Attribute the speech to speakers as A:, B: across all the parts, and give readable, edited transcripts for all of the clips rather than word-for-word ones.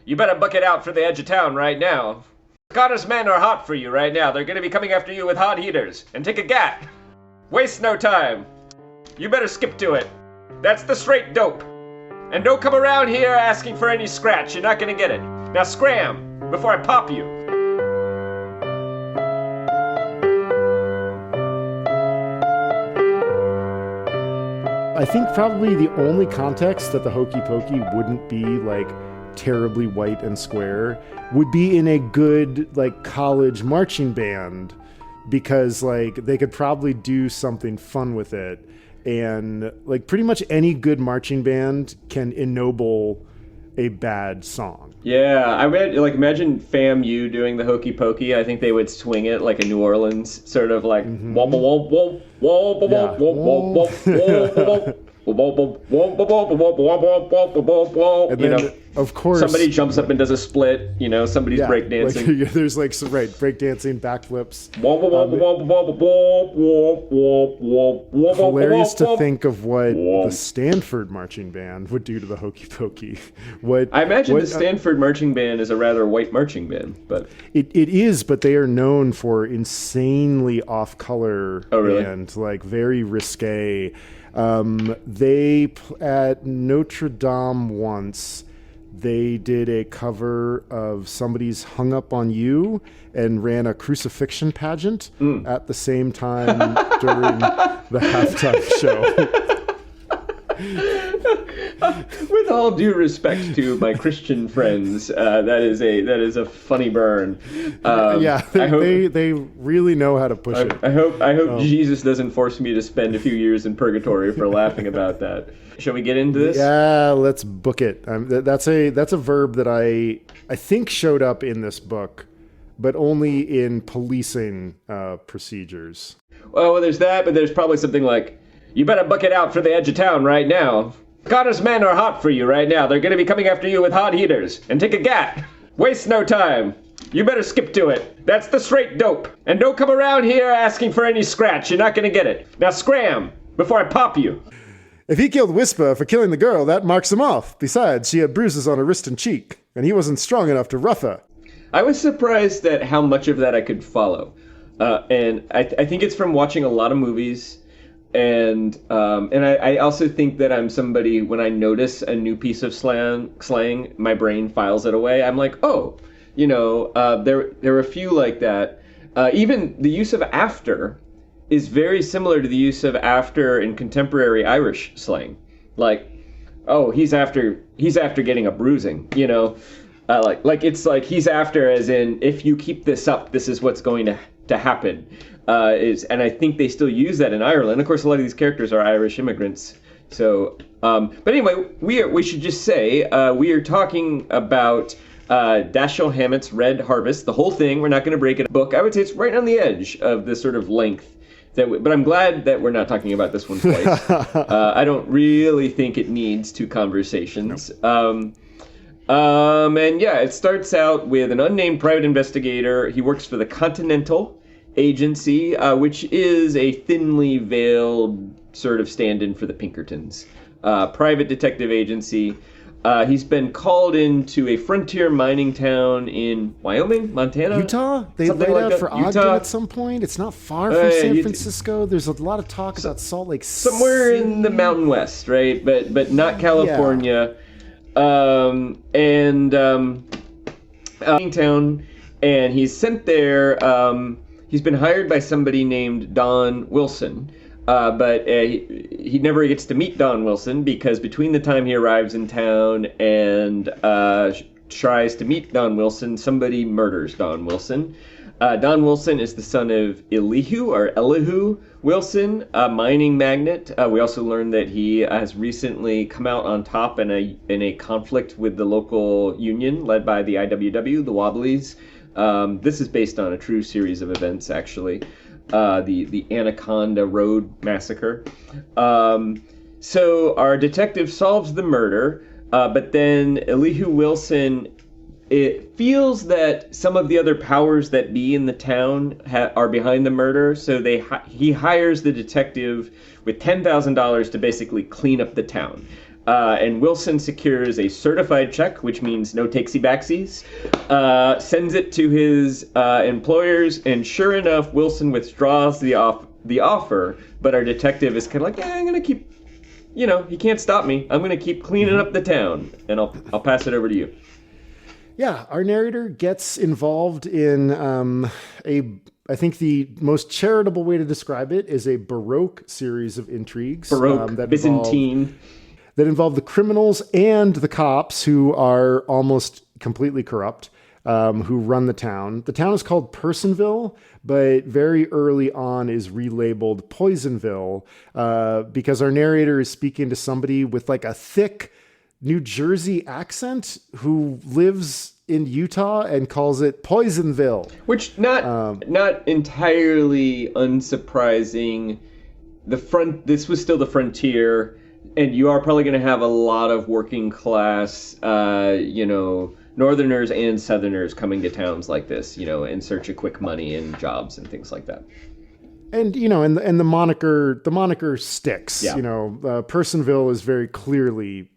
A: You better book it out for the edge of town right now. Connor's men are hot for you right now. They're gonna be coming after you with hot heaters. And take a gat. Waste no time. You better skip to it. That's the straight dope. And don't come around here asking for any scratch. You're not gonna get it. Now scram before I pop you.
B: I think probably the only context that the Hokey Pokey wouldn't be like terribly white and square would be in a good like college marching band, because like they could probably do something fun with it, and like pretty much any good marching band can ennoble a bad song.
A: Yeah, I read, like, imagine FAMU doing the Hokey Pokey. I think they would swing it like a New Orleans sort of like womp womp womp womp womp womp womp womp.
B: And then, of course,
A: somebody jumps up and does a split. You know, somebody's breakdancing.
B: Like, there's like breakdancing, backflips. Hilarious to think of what the Stanford marching band would do to the Hokey Pokey.
A: I imagine the Stanford marching band is a rather white marching band, but
B: it is. But they are known for insanely off-color and like very risque. They at Notre Dame once, they did a cover of Somebody's Hung Up on You and ran a crucifixion pageant at the same time during the halftime show.
A: With all due respect to my Christian friends, that is a funny burn.
B: They really know how to push it.
A: I hope Jesus doesn't force me to spend a few years in purgatory for laughing about that. Shall we get into this?
B: Yeah, let's book it. That's a verb that I think showed up in this book, but only in policing procedures.
A: Well, there's that, but there's probably something like, you better book it out for the edge of town right now. Connor's men are hot for you right now. They're gonna be coming after you with hot heaters. And take a gat. Waste no time. You better skip to it. That's the straight dope. And don't come around here asking for any scratch. You're not gonna get it. Now scram before I pop you.
B: If he killed Whisper for killing the girl, that marks him off. Besides, she had bruises on her wrist and cheek, and he wasn't strong enough to rough her.
A: I was surprised at how much of that I could follow. And I think it's from watching a lot of movies. And I also think that I'm somebody, when I notice a new piece of slang, my brain files it away. I'm like, oh, you know, there are a few like that. Even the use of after is very similar to the use of after in contemporary Irish slang. Like, oh, he's after getting a bruising, you know, like it's like he's after, as in, if you keep this up, this is what's going to happen. And I think they still use that in Ireland. Of course, a lot of these characters are Irish immigrants. So, but anyway, we should just say we are talking about Dashiell Hammett's Red Harvest, the whole thing. We're not going to break it. Book, I would say it's right on the edge of the sort of length. But I'm glad that we're not talking about this one twice. I don't really think it needs two conversations. Nope. And yeah, it starts out with an unnamed private investigator. He works for the Continental Agency, which is a thinly veiled sort of stand-in for the Pinkertons. Private detective agency. He's been called into a frontier mining town in Wyoming, Montana,
B: Utah. They laid out for Ogden at some point. It's not far from San Francisco. There's a lot of talk about Salt Lake City.
A: Somewhere in the Mountain West, right? But not California. Yeah. Town, and he's sent there. He's been hired by somebody named Don Wilson. But he never gets to meet Don Wilson, because between the time he arrives in town and tries to meet Don Wilson, somebody murders Don Wilson. Don Wilson is the son of Elihu Wilson, a mining magnate. We also learned that he has recently come out on top in a conflict with the local union led by the IWW, the Wobblies. This is based on a true series of events, actually. The Anaconda Road Massacre. So our detective solves the murder, but then Elihu Wilson, it feels that some of the other powers that be in the town are behind the murder, so he hires the detective with $10,000 to basically clean up the town. And Wilson secures a certified check, which means no takesy-backsies, sends it to his employers, and sure enough, Wilson withdraws the offer, but our detective is kind of like, yeah, I'm going to keep, he can't stop me. I'm going to keep cleaning up the town, and I'll pass it over to you.
B: Yeah, our narrator gets involved in I think the most charitable way to describe it is a Baroque series of intrigues.
A: Baroque, Byzantine.
B: That involve the criminals and the cops, who are almost completely corrupt, who run the town. The town is called Personville, but very early on is relabeled Poisonville, because our narrator is speaking to somebody with like a thick New Jersey accent who lives in Utah and calls it Poisonville.
A: Which not entirely unsurprising. This was still the frontier. And you are probably going to have a lot of working class, Northerners and Southerners coming to towns like this, in search of quick money and jobs and things like that.
B: And and the moniker sticks.
A: Yeah.
B: Personville is very clearly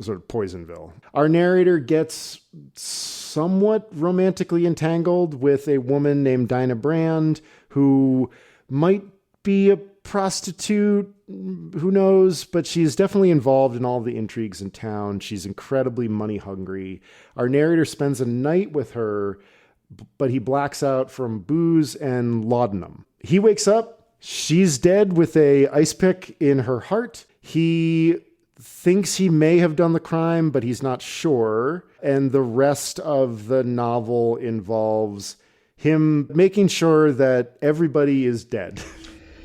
B: sort of Poisonville. Our narrator gets somewhat romantically entangled with a woman named Dinah Brand, who might be a prostitute, who knows, but she's definitely involved in all the intrigues in town. She's incredibly money hungry. Our narrator spends a night with her, but he blacks out from booze and laudanum. He wakes up, she's dead with a ice pick in her heart. He thinks he may have done the crime, but he's not sure. And the rest of the novel involves him making sure that everybody is dead.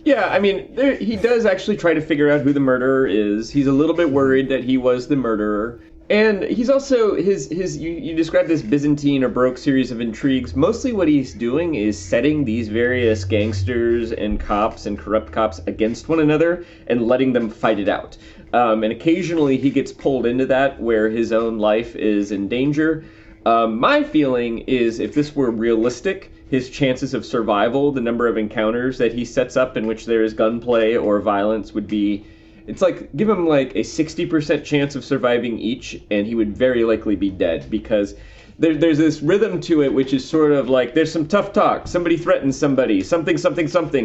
A: Yeah, I mean, he does actually try to figure out who the murderer is. He's a little bit worried that he was the murderer. And he's also, you described this Byzantine or Baroque series of intrigues. Mostly what he's doing is setting these various gangsters and cops and corrupt cops against one another and letting them fight it out. And occasionally he gets pulled into that where his own life is in danger. My feeling is if this were realistic, his chances of survival, the number of encounters that he sets up in which there is gunplay or violence would be, it's like, give him like a 60% chance of surviving each, and he would very likely be dead, because there's this rhythm to it, which is sort of like, there's some tough talk, somebody threatens somebody, something,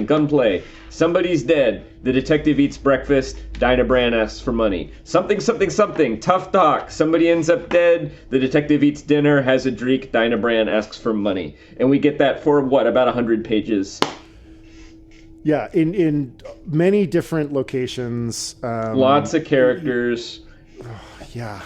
A: gunplay, somebody's dead, the detective eats breakfast, Dinah Brand asks for money, something, tough talk, somebody ends up dead, the detective eats dinner, has a drink, Dinah Brand asks for money. And we get that for, about 100 pages?
B: Yeah, in many different locations.
A: Lots of characters.
B: Yeah,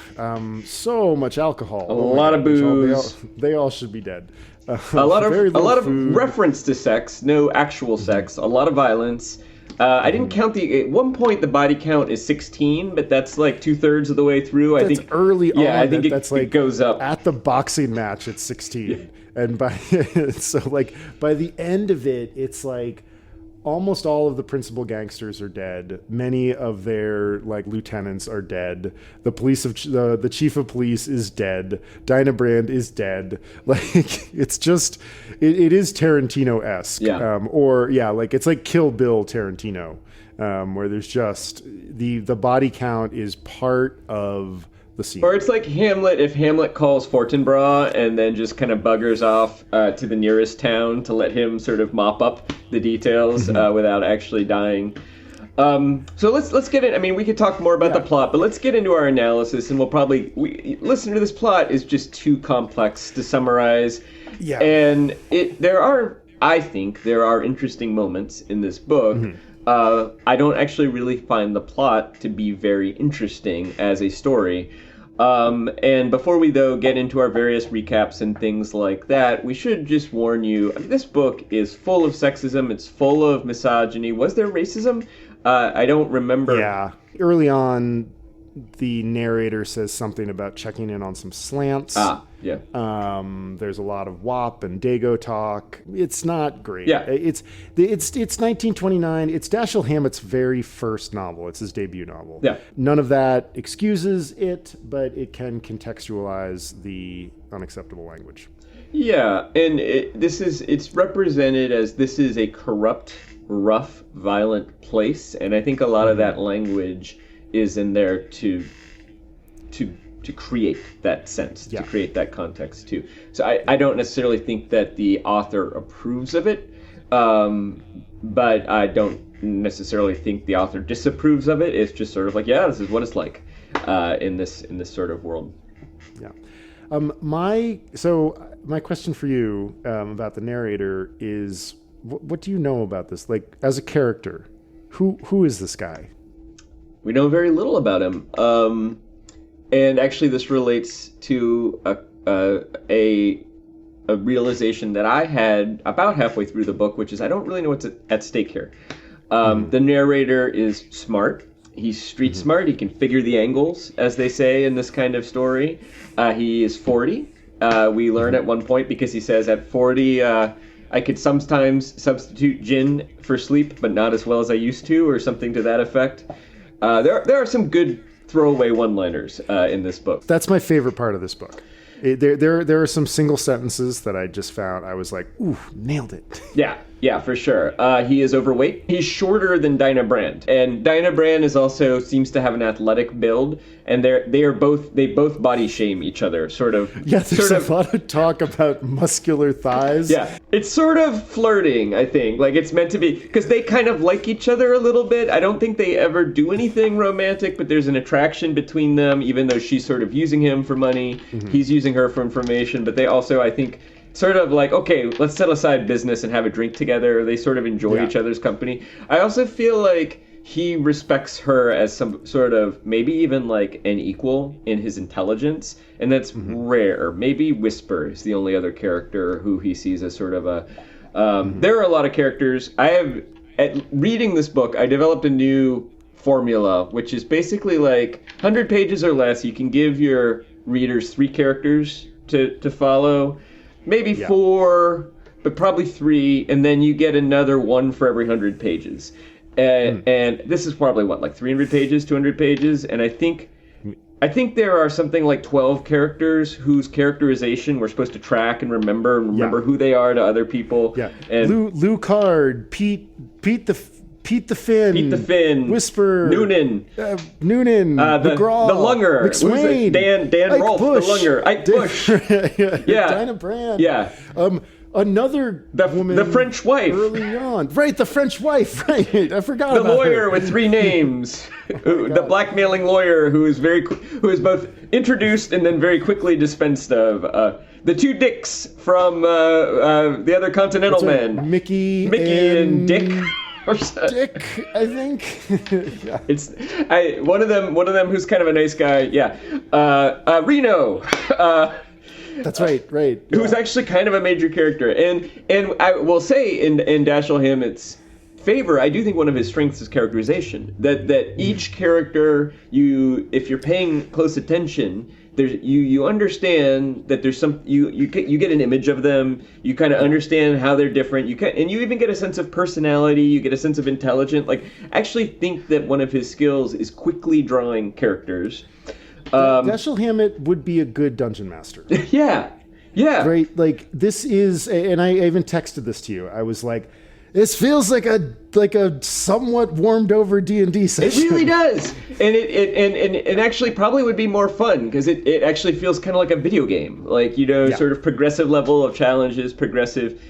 B: so much alcohol.
A: A lot of booze.
B: They all should be dead.
A: A lot of reference to sex, no actual sex. A lot of violence. I didn't count at one point the body count is 16, but that's like 2/3 of the way through.
B: I think early on.
A: Yeah, I think
B: it
A: goes up.
B: At the boxing match, it's 16,
A: yeah.
B: And by the end of it, it's like almost all of the principal gangsters are dead. Many of their lieutenants are dead. The the chief of police is dead. Dinah Brand is dead. It's just it is Tarantino-esque.
A: Yeah.
B: It's like Kill Bill Tarantino, where there's just the body count is part of the scene.
A: Or it's like Hamlet, if Hamlet calls Fortinbras and then just kind of buggers off to the nearest town to let him sort of mop up the details without actually dying. So let's get in. I mean, we could talk more about the plot, but let's get into our analysis, and listen to this plot is just too complex to summarize.
B: Yeah.
A: And I think there are interesting moments in this book. I don't actually really find the plot to be very interesting as a story. And before we, though, get into our various recaps and things like that, we should just warn you, this book is full of sexism, it's full of misogyny. Was there racism? I don't remember.
B: Yeah. Early on, the narrator says something about checking in on some slants.
A: Yeah.
B: There's a lot of WAP and Dago talk. It's not great.
A: Yeah.
B: It's 1929. It's Dashiell Hammett's very first novel. It's his debut novel.
A: Yeah.
B: None of that excuses it, but it can contextualize the unacceptable language.
A: Yeah, and it's represented as this is a corrupt, rough, violent place, and I think a lot of that language is in there to to create that sense, to create that context too. So I don't necessarily think that the author approves of it, but I don't necessarily think the author disapproves of it. It's just sort of like, yeah, this is what it's like in this sort of world.
B: Yeah. My question for you about the narrator is, what do you know about this? Like, as a character, who is this guy?
A: We know very little about him. And actually, this relates to a realization that I had about halfway through the book, which is I don't really know what's at stake here. The narrator is smart. He's street smart. He can figure the angles, as they say in this kind of story. He is 40. We learn at one point, because he says at 40, I could sometimes substitute gin for sleep, but not as well as I used to, or something to that effect. There are some good throwaway one-liners in this book.
B: That's my favorite part of this book. There are some single sentences that I just found. I was like, ooh, nailed it.
A: Yeah, for sure. He is overweight. He's shorter than Dinah Brand, and Dinah Brand seems to have an athletic build, and they both body shame each other, sort of.
B: Yeah, there's a lot of talk about muscular thighs.
A: Yeah, it's sort of flirting, I think. Like, it's meant to be, because they kind of like each other a little bit. I don't think they ever do anything romantic, but there's an attraction between them, even though she's sort of using him for money. He's using her for information, but they also, I think, sort of like, okay, let's set aside business and have a drink together. They sort of enjoy each other's company. I also feel like he respects her as some sort of, maybe even like an equal in his intelligence, and that's rare. Maybe Whisper is the only other character who he sees as sort of a... There are a lot of characters. Reading this book, I developed a new formula, which is basically like 100 pages or less. You can give your readers 3 characters to follow. Maybe 4, but probably 3, and then you get another 1 for every 100 pages. And this is probably, like 300 pages, 200 pages, and I think there are something like 12 characters whose characterization we're supposed to track and remember who they are to other people.
B: Yeah,
A: and
B: Lou Card, Pete the Finn, Whisper,
A: Noonan,
B: McGraw,
A: the Lunger,
B: McSwain,
A: Dan
B: Ike
A: Rolfe,
B: Bush,
A: the Lunger, Ike Bush,
B: Dinah Brand, another woman,
A: the French wife,
B: early on, right? The French wife, right? I forgot
A: the
B: about
A: lawyer
B: her.
A: with 3 names, the blackmailing lawyer who is both introduced and then very quickly dispensed of. The 2 Dicks from the other Continental Men,
B: Mickey
A: and Dick.
B: Dick, I think.
A: Yeah. It's one of them who's kind of a nice guy. Yeah, Reno.
B: That's right. Yeah.
A: Who's actually kind of a major character, and I will say in Dashiell Hammett's favor, I do think one of his strengths is characterization. That each character, if you're paying close attention, you understand that there's you get an image of them. You kind of understand how they're different. And you even get a sense of personality. You get a sense of intelligence. Like, I actually think that one of his skills is quickly drawing characters.
B: Dashiell Hammett would be a good dungeon master.
A: Yeah.
B: Right. Like, this is, and I even texted this to you. I was like, this feels like a somewhat warmed over D&D session.
A: It really does, and it actually probably would be more fun because it actually feels kind of like a video game, like sort of progressive level of challenges, progressive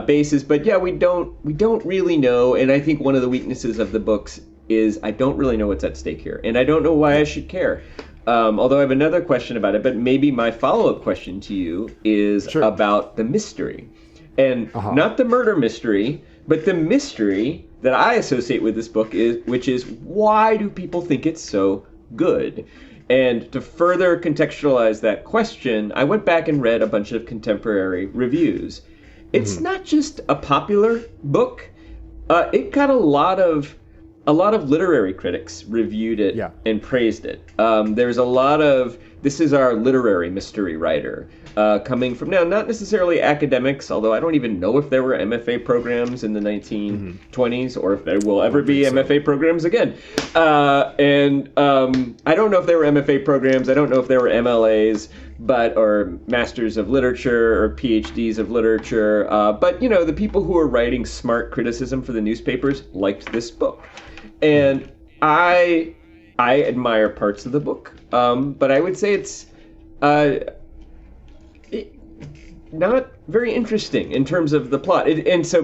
A: bases. But yeah, we don't really know, and I think one of the weaknesses of the books is I don't really know what's at stake here, and I don't know why I should care. Although I have another question about it, but maybe my follow-up question to you is about the mystery. And not the murder mystery, but the mystery that I associate with this book which is why do people think it's so good? And to further contextualize that question, I went back and read a bunch of contemporary reviews. It's not just a popular book. It got a lot of literary critics reviewed it and praised it. There's a lot of, this is our literary mystery writer, coming from, now, not necessarily academics, although I don't even know if there were MFA programs in the 1920s or if there will ever be MFA programs again. And I don't know if there were MFA programs. I don't know if there were MLAs, or Masters of Literature or PhDs of Literature. But, the people who are writing smart criticism for the newspapers liked this book. And I I admire parts of the book, but I would say it's not very interesting in terms of the plot.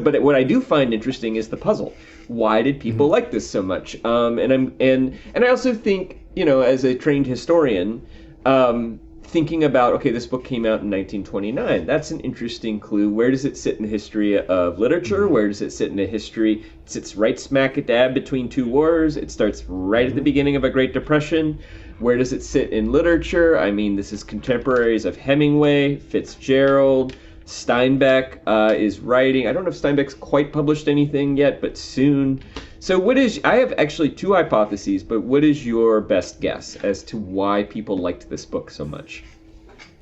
A: But what I do find interesting is the puzzle. Why did people like this so much? And I also think, as a trained historian, thinking about, okay, this book came out in 1929. That's an interesting clue. Where does it sit in the history of literature? Where does it sit in the history? It sits right smack dab between two wars. It starts right at the beginning of a Great Depression. Where does it sit in literature? I mean, this is contemporaries of Hemingway, Fitzgerald, Steinbeck is writing. I don't know if Steinbeck's quite published anything yet, but soon. So I have actually two hypotheses, but what is your best guess as to why people liked this book so much?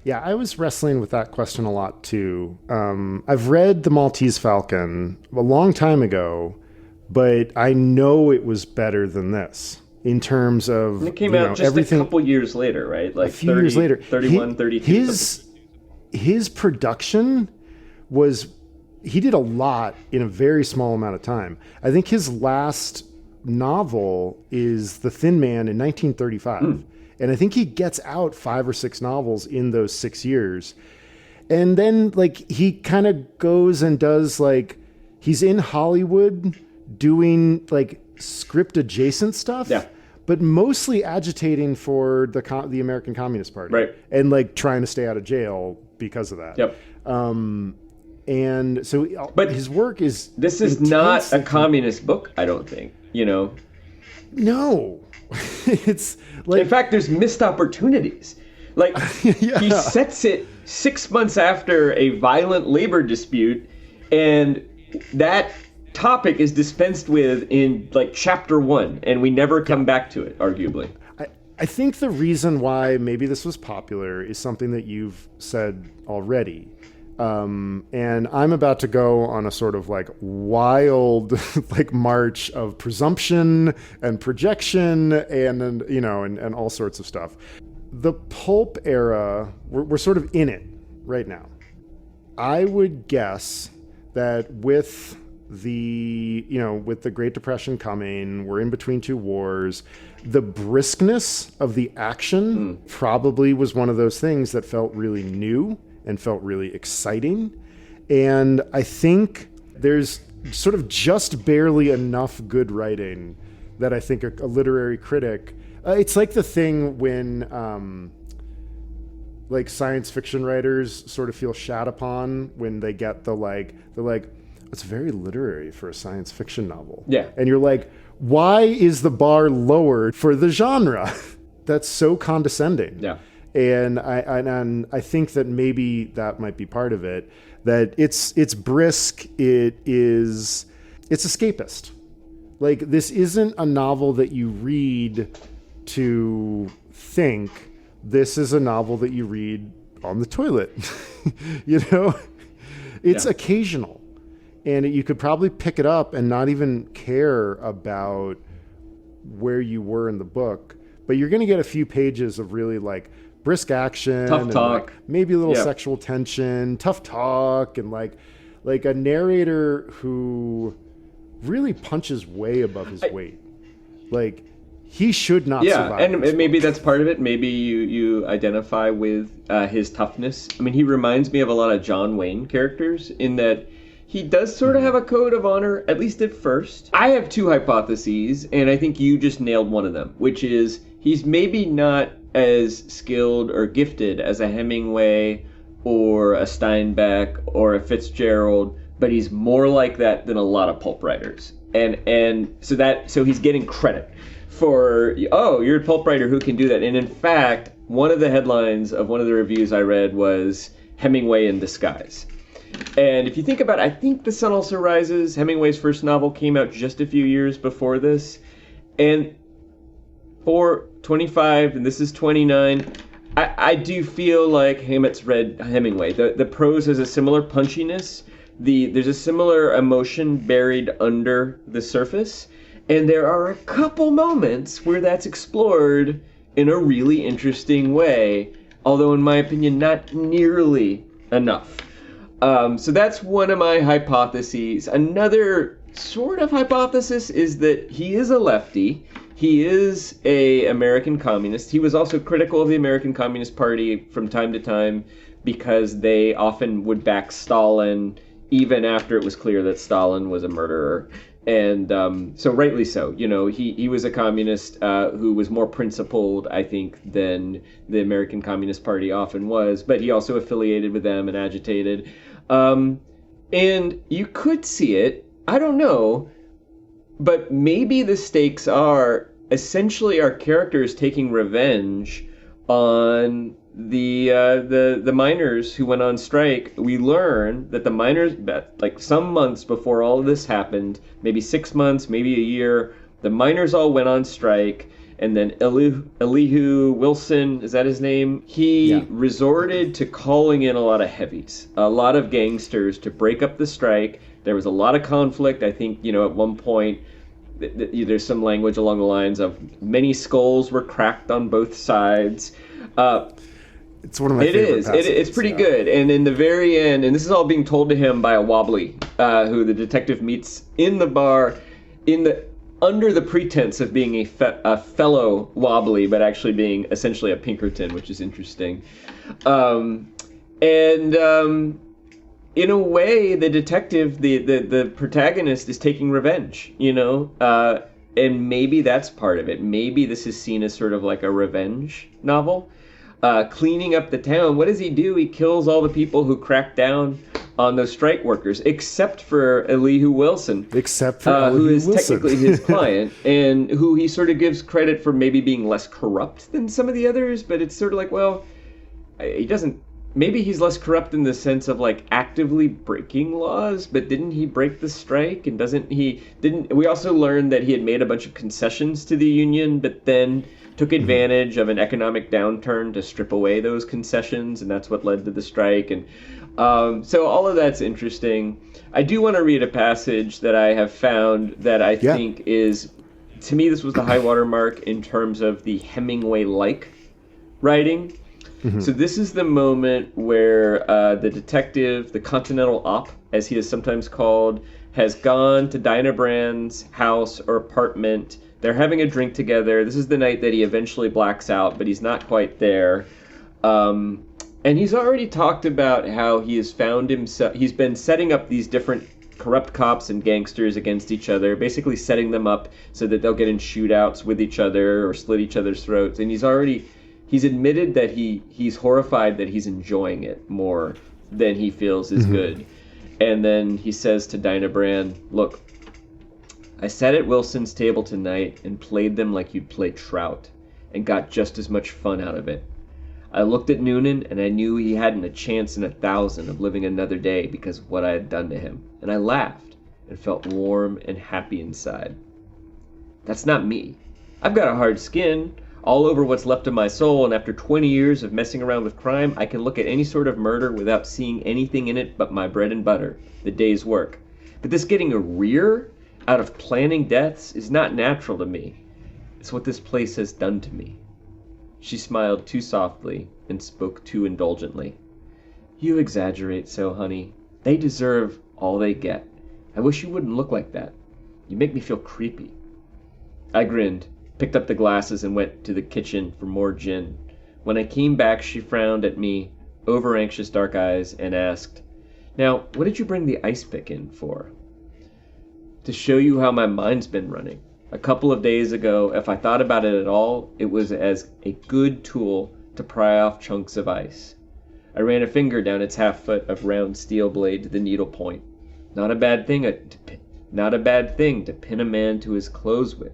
B: Yeah, I was wrestling with that question a lot too. I've read The Maltese Falcon a long time ago, but I know it was better than this in terms of...
A: And it came out just a couple years later, right? Like
B: a few years later.
A: 31, 32.
B: His production was... He did a lot in a very small amount of time. I think his last novel is The Thin Man in 1935. And I think he gets out 5 or 6 novels in those 6 years. And then he kind of goes and does he's in Hollywood doing script adjacent stuff.
A: Yeah.
B: But mostly agitating for the American Communist Party.
A: Right.
B: And trying to stay out of jail because of that.
A: Yep.
B: And so, but his work is...
A: This is not a communist book, I don't think,
B: No. It's
A: in fact, there's missed opportunities. He sets it 6 months after a violent labor dispute, and that topic is dispensed with in chapter 1, and we never come back to it, arguably.
B: I think the reason why maybe this was popular is something that you've said already. And I'm about to go on a sort of wild march of presumption and projection and all sorts of stuff. The pulp era, we're sort of in it right now. I would guess that with the Great Depression coming, we're in between two wars, the briskness of the action probably was one of those things that felt really new and felt really exciting. And I think there's sort of just barely enough good writing that I think a literary critic... it's like the thing when science fiction writers sort of feel shat upon when they get it's very literary for a science fiction novel.
A: Yeah.
B: And you're why is the bar lowered for the genre? That's so condescending.
A: Yeah.
B: And I think that maybe that might be part of it. That it's brisk. It's escapist. This isn't a novel that you read to think. This is a novel that you read on the toilet. It's occasional, and you could probably pick it up and not even care about where you were in the book. But you're going to get a few pages of really brisk action,
A: tough talk,
B: maybe a little sexual tension, tough talk, and a narrator who really punches way above his weight. He should not survive.
A: And maybe that's part of it. Maybe you identify with his toughness. I mean, he reminds me of a lot of John Wayne characters in that he does sort of have a code of honor, at least at first. I have two hypotheses, and I think you just nailed one of them, which is he's maybe not as skilled or gifted as a Hemingway or a Steinbeck or a Fitzgerald, but he's more like that than a lot of pulp writers. And so he's getting credit for, you're a pulp writer who can do that. And in fact, one of the headlines of one of the reviews I read was Hemingway in disguise. And if you think about it, I think The Sun Also Rises, Hemingway's first novel, came out just a few years before this. And for 25, and this is 29, I do feel like Hammett's read Hemingway. The prose has a similar punchiness. There's a similar emotion buried under the surface. And there are a couple moments where that's explored in a really interesting way, although in my opinion, not nearly enough. So that's one of my hypotheses. Another sort of hypothesis is that he is a lefty. He is a American communist. He was also critical of the American Communist Party from time to time because they often would back Stalin even after it was clear that Stalin was a murderer. And so rightly so. He was a communist who was more principled, I think, than the American Communist Party often was. But he also affiliated with them and agitated. And you could see it. I don't know. But maybe the stakes are essentially our characters taking revenge on the miners who went on strike. We learn that the miners, like some months before all of this happened, maybe 6 months, maybe a year, the miners all went on strike. And then Elihu Wilson, is that his name? He resorted to calling in a lot of heavies, a lot of gangsters to break up the strike. There was a lot of conflict. I think, at one point, there's some language along the lines of many skulls were cracked on both sides.
B: It's one of my favorite passages.
A: It's pretty good. And in the very end, and this is all being told to him by a wobbly, who the detective meets in the bar, under the pretense of being a fellow wobbly, but actually being essentially a Pinkerton, which is interesting. In a way, the detective, the protagonist, is taking revenge, and maybe that's part of it. Maybe this is seen as sort of like a revenge novel. Cleaning up the town. What does he do? He kills all the people who cracked down on those strike workers, except for Elihu Wilson. Who is technically his client, and who he sort of gives credit for maybe being less corrupt than some of the others, but it's sort of like, well, he doesn't. Maybe he's less corrupt in the sense of like actively breaking laws, but didn't he break the strike? And we also learned that he had made a bunch of concessions to the union, but then took advantage of an economic downturn to strip away those concessions, and that's what led to the strike. And so all of that's interesting. I do want to read a passage that I have found that I think is, to me, this was the high water mark in terms of the Hemingway-like writing. Mm-hmm. So this is the moment where the detective, the Continental Op, as he is sometimes called, has gone to Dinah Brand's house or apartment. They're having a drink together. This is the night that he eventually blacks out, but he's not quite there. And he's already talked about how he has found himself. He's been setting up these different corrupt cops and gangsters against each other, basically setting them up so that they'll get in shootouts with each other or slit each other's throats. And he's admitted that he's horrified that he's enjoying it more than he feels is good. And then he says to Dinah Brand, "Look, I sat at Wilson's table tonight and played them like you'd play trout and got just as much fun out of it. I looked at Noonan and I knew he hadn't a chance in 1,000 of living another day because of what I had done to him. And I laughed and felt warm and happy inside. That's not me. I've got a hard skin all over what's left of my soul, and after 20 years of messing around with crime, I can look at any sort of murder without seeing anything in it but my bread and butter, the day's work. But this getting a rear out of planning deaths is not natural to me. It's what this place has done to me." She smiled too softly and spoke too indulgently. "You exaggerate so, honey. They deserve all they get. I wish you wouldn't look like that. You make me feel creepy." I grinned, picked up the glasses, and went to the kitchen for more gin. When I came back, she frowned at me, over-anxious dark eyes, and asked, "Now, what did you bring the ice pick in for?" "To show you how my mind's been running. A couple of days ago, if I thought about it at all, it was as a good tool to pry off chunks of ice." I ran a finger down its half-foot of round steel blade to the needle point. Not a bad thing to pin a man to his clothes with.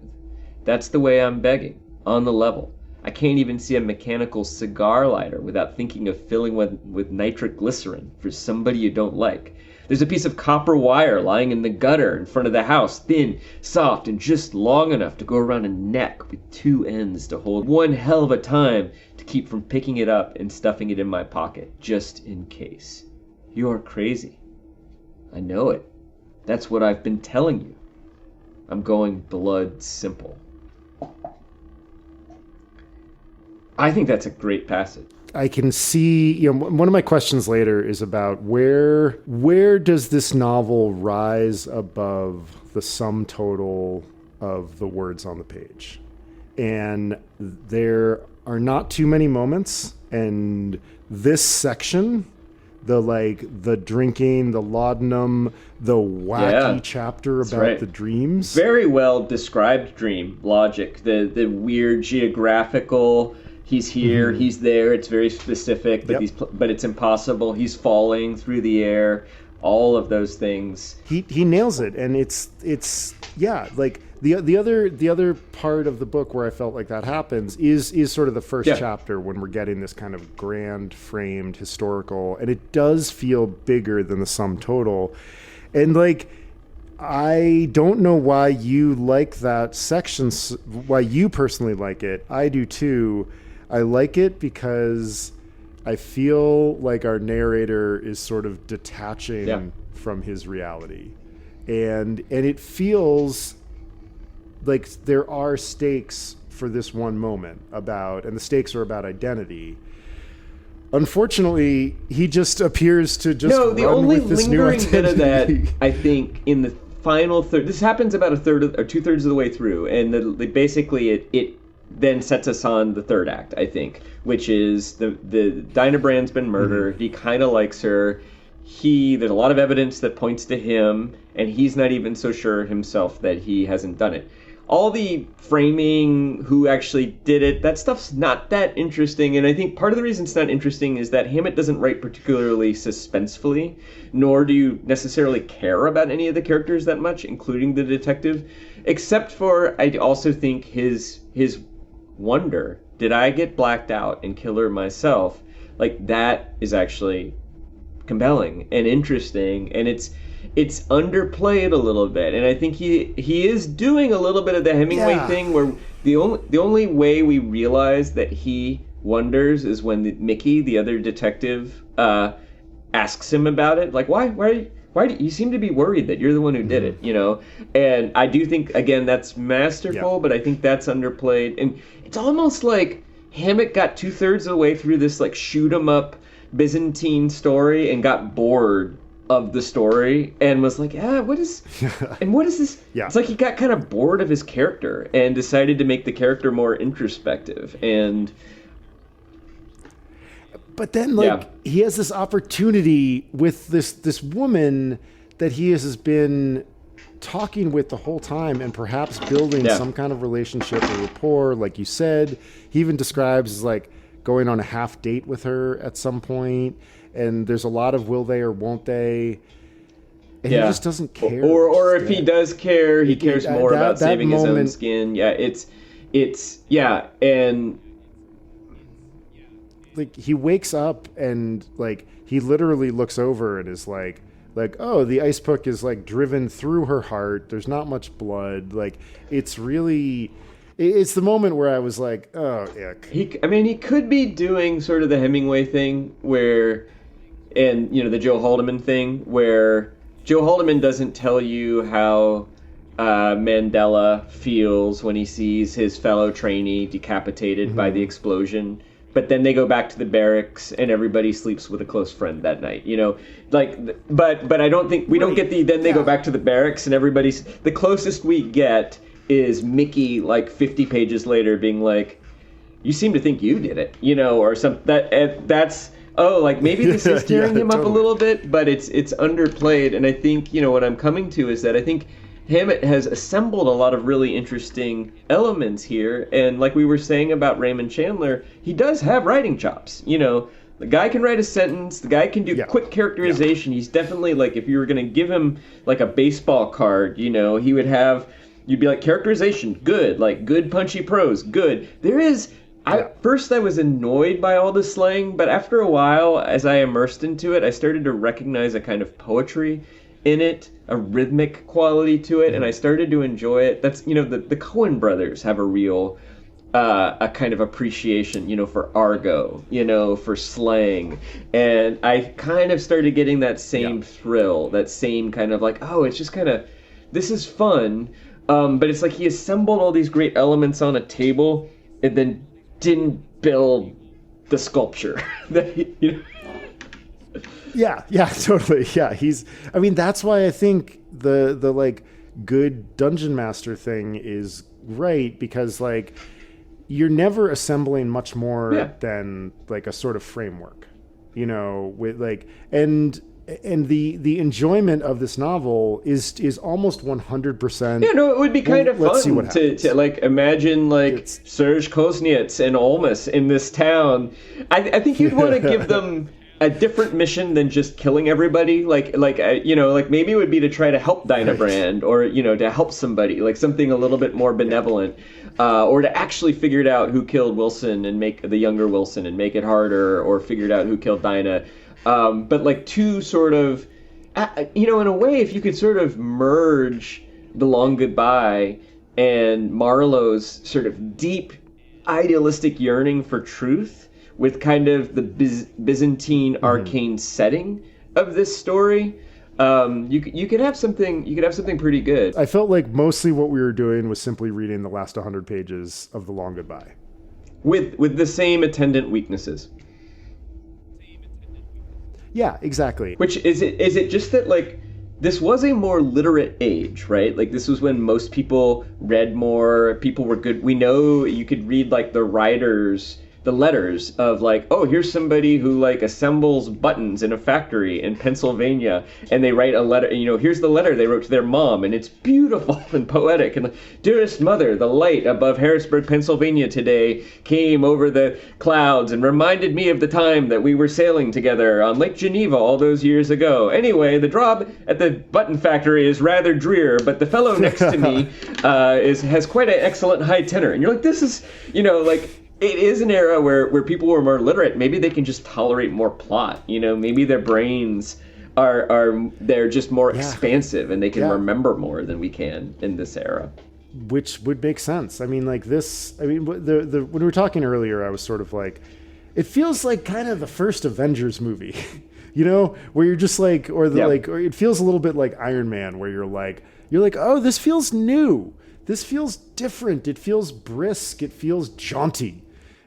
A: That's the way I'm begging, on the level. I can't even see a mechanical cigar lighter without thinking of filling with nitric glycerin for somebody you don't like. There's a piece of copper wire lying in the gutter in front of the house, thin, soft, and just long enough to go around a neck with two ends to hold one hell of a time to keep from picking it up and stuffing it in my pocket, just in case. You're crazy. I know it. That's what I've been telling you. I'm going blood simple. I think that's a great passage.
B: I can see, one of my questions later is about where does this novel rise above the sum total of the words on the page? and there are not too many moments. And this section, the drinking, the laudanum, the wacky chapter about the dreams.
A: Very well described dream logic. The weird geographical. He's here. He's there. It's very specific, but it's impossible. He's falling through the air. All of those things.
B: He nails it, and it's like the other part of the book where I felt like that happens is sort of the first chapter when we're getting this kind of grand framed historical, and it does feel bigger than the sum total. And like, I don't know why you like that section, why you personally like it. I do too. I like it because I feel like our narrator is sort of detaching from his reality. And it feels like there are stakes for this one moment and the stakes are about identity. Unfortunately, he just appears to just run
A: the only
B: with this
A: lingering
B: new
A: bit of that, I think, in the final third. This happens about a third or 2/3 of the way through, and basically it then sets us on the third act, I think, which is the Dinah Brand's been murdered. He kind of likes her. There's a lot of evidence that points to him, and he's not even so sure himself that he hasn't done it. All the framing, who actually did it, that stuff's not that interesting. And I think part of the reason it's not interesting is that Hammett doesn't write particularly suspensefully, nor do you necessarily care about any of the characters that much, including the detective, except for, I also think, his wonder. Did I get blacked out and kill her myself? Like, that is actually compelling and interesting, and it's underplayed a little bit, and I think he is doing a little bit of the Hemingway thing, where the only way we realize that he wonders is when Mickey, the other detective, asks him about it, like, why do you seem to be worried that you're the one who did it, you know? And I do think, again, that's masterful, but I think that's underplayed, and it's almost like Hammett got 2/3 of the way through this like shoot 'em up Byzantine story and got bored of the story and was like, what is this? It's like he got kind of bored of his character and decided to make the character more introspective. And
B: but then he has this opportunity with this woman that he has been talking with the whole time, and perhaps building some kind of relationship or rapport, like you said. He even describes as like going on a half date with her at some point, and there's a lot of will they or won't they, and he just doesn't care.
A: Or if he does care, he cares more about saving his own skin. And
B: like, he wakes up and like he literally looks over and is like, oh, the ice pick is like driven through her heart. There's not much blood. Like, it's the moment where I was like, oh, ick.
A: He could be doing sort of the Hemingway thing where, and, you know, the Joe Haldeman thing, where Joe Haldeman doesn't tell you how Mandela feels when he sees his fellow trainee decapitated by the explosion. But then they go back to the barracks and everybody sleeps with a close friend that night, you know, like, but I don't think we don't get then they go back to the barracks and everybody's, the closest we get is Mickey, like 50 pages later, being like, you seem to think you did it, you know, or something. That's like, maybe this is tearing him up a little bit, but it's underplayed. And I think, you know, what I'm coming to is that I think Hammett has assembled a lot of really interesting elements here. And like we were saying about Raymond Chandler, he does have writing chops. You know, the guy can write a sentence. The guy can do quick characterization. He's definitely, like, if you were going to give him like a baseball card, you know, he would have, you'd be like, characterization, good. Like, good punchy prose, good. There is, first I was annoyed by all the slang, but after a while, as I immersed into it, I started to recognize a kind of poetry in it, a rhythmic quality to it, and I started to enjoy it. That's, you know, the Coen brothers have a real, a kind of appreciation, you know, for argot, you know, for slang, and I kind of started getting that same thrill, that same kind of like, oh, it's just kind of, this is fun, but it's like he assembled all these great elements on a table and then didn't build the sculpture that you know.
B: Yeah, totally. Yeah, that's why I think the like good dungeon master thing is right, because like you're never assembling much more than like a sort of framework, with like, and the enjoyment of this novel is almost 100%.
A: Yeah, no, it would be kind of fun to like imagine like Serge Koznets and Olmus in this town. I think you'd want to give them a different mission than just killing everybody. Like maybe it would be to try to help Dinah Brand, or to help somebody, like something a little bit more benevolent, or to actually figure it out who killed Wilson and make the younger Wilson and make it harder, or figured out who killed Dinah. But like two sort of, in a way, if you could sort of merge The Long Goodbye and Marlowe's sort of deep idealistic yearning for truth with kind of the Byzantine arcane setting of this story, you could have something. You could have something pretty good.
B: I felt like mostly what we were doing was simply reading the last 100 pages of The Long Goodbye,
A: with the same attendant weaknesses.
B: Yeah, exactly.
A: Which is it just that like this was a more literate age, right? Like this was when most people read more, people were good. We know you could read like the letters of like, oh, here's somebody who like assembles buttons in a factory in Pennsylvania, and they write a letter, here's the letter they wrote to their mom, and it's beautiful and poetic, and like, dearest mother, the light above Harrisburg, Pennsylvania today came over the clouds and reminded me of the time that we were sailing together on Lake Geneva all those years ago. Anyway, the job at the button factory is rather drear, but the fellow next to me has quite an excellent high tenor. And you're like, this is, it is an era where people were more literate. Maybe they can just tolerate more plot. Maybe their brains they're just more expansive, and they can remember more than we can in this era.
B: Which would make sense. I mean, like this. I mean, when we were talking earlier, I was sort of like, it feels like kind of the first Avengers movie, where you're just like, or it feels a little bit like Iron Man, where you're like, oh, this feels new. This feels different. It feels brisk. It feels jaunty.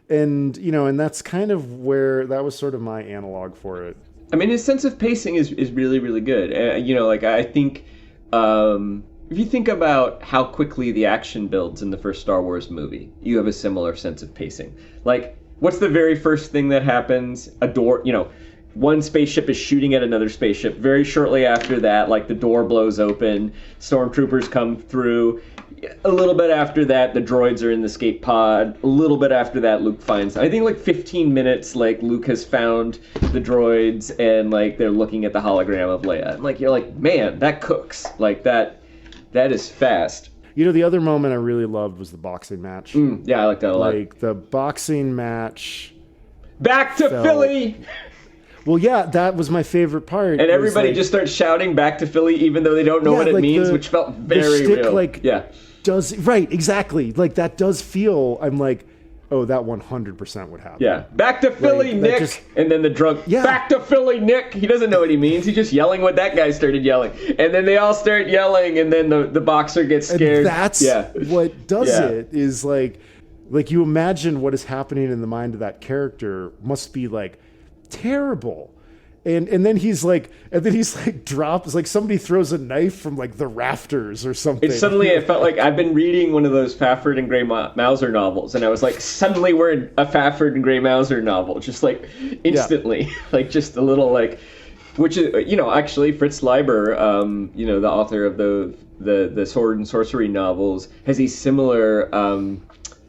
B: And, and that's kind of where that was sort of my analog for it.
A: I mean, his sense of pacing is really, really good. I think if you think about how quickly the action builds in the first Star Wars movie, you have a similar sense of pacing. Like, what's the very first thing that happens? A door, one spaceship is shooting at another spaceship. Very shortly after that, like, the door blows open, stormtroopers come through. A little bit after that, the droids are in the escape pod. A little bit after that, Luke finds, I think like 15 minutes, like Luke has found the droids, and like they're looking at the hologram of Leia. And like, you're like, man, that cooks. Like that is fast.
B: The other moment I really loved was the boxing match.
A: Yeah, I like that a lot.
B: Like the boxing match.
A: Back to Philly!
B: Well, yeah, that was my favorite part.
A: And everybody just starts shouting back to Philly, even though they don't know what it means, which felt very real.
B: Right, exactly. Like, that does feel, I'm like, oh, that 100% would happen.
A: Yeah. Back to Philly, Nick! And then the drunk, back to Philly, Nick! He doesn't know what he means. He's just yelling what that guy started yelling. And then they all start yelling, and then the boxer gets scared.
B: And that's what does it, is like you imagine what is happening in the mind of that character must be, like, terrible. And then he's like drops, like somebody throws a knife from like the rafters or something.
A: And suddenly I felt like I've been reading one of those Fafford and Gray Mauser novels, and I was like, suddenly we're in a Fafford and Gray Mauser novel, just like instantly, like just a little like, which is, actually Fritz Leiber, the author of the Sword and Sorcery novels, has a similar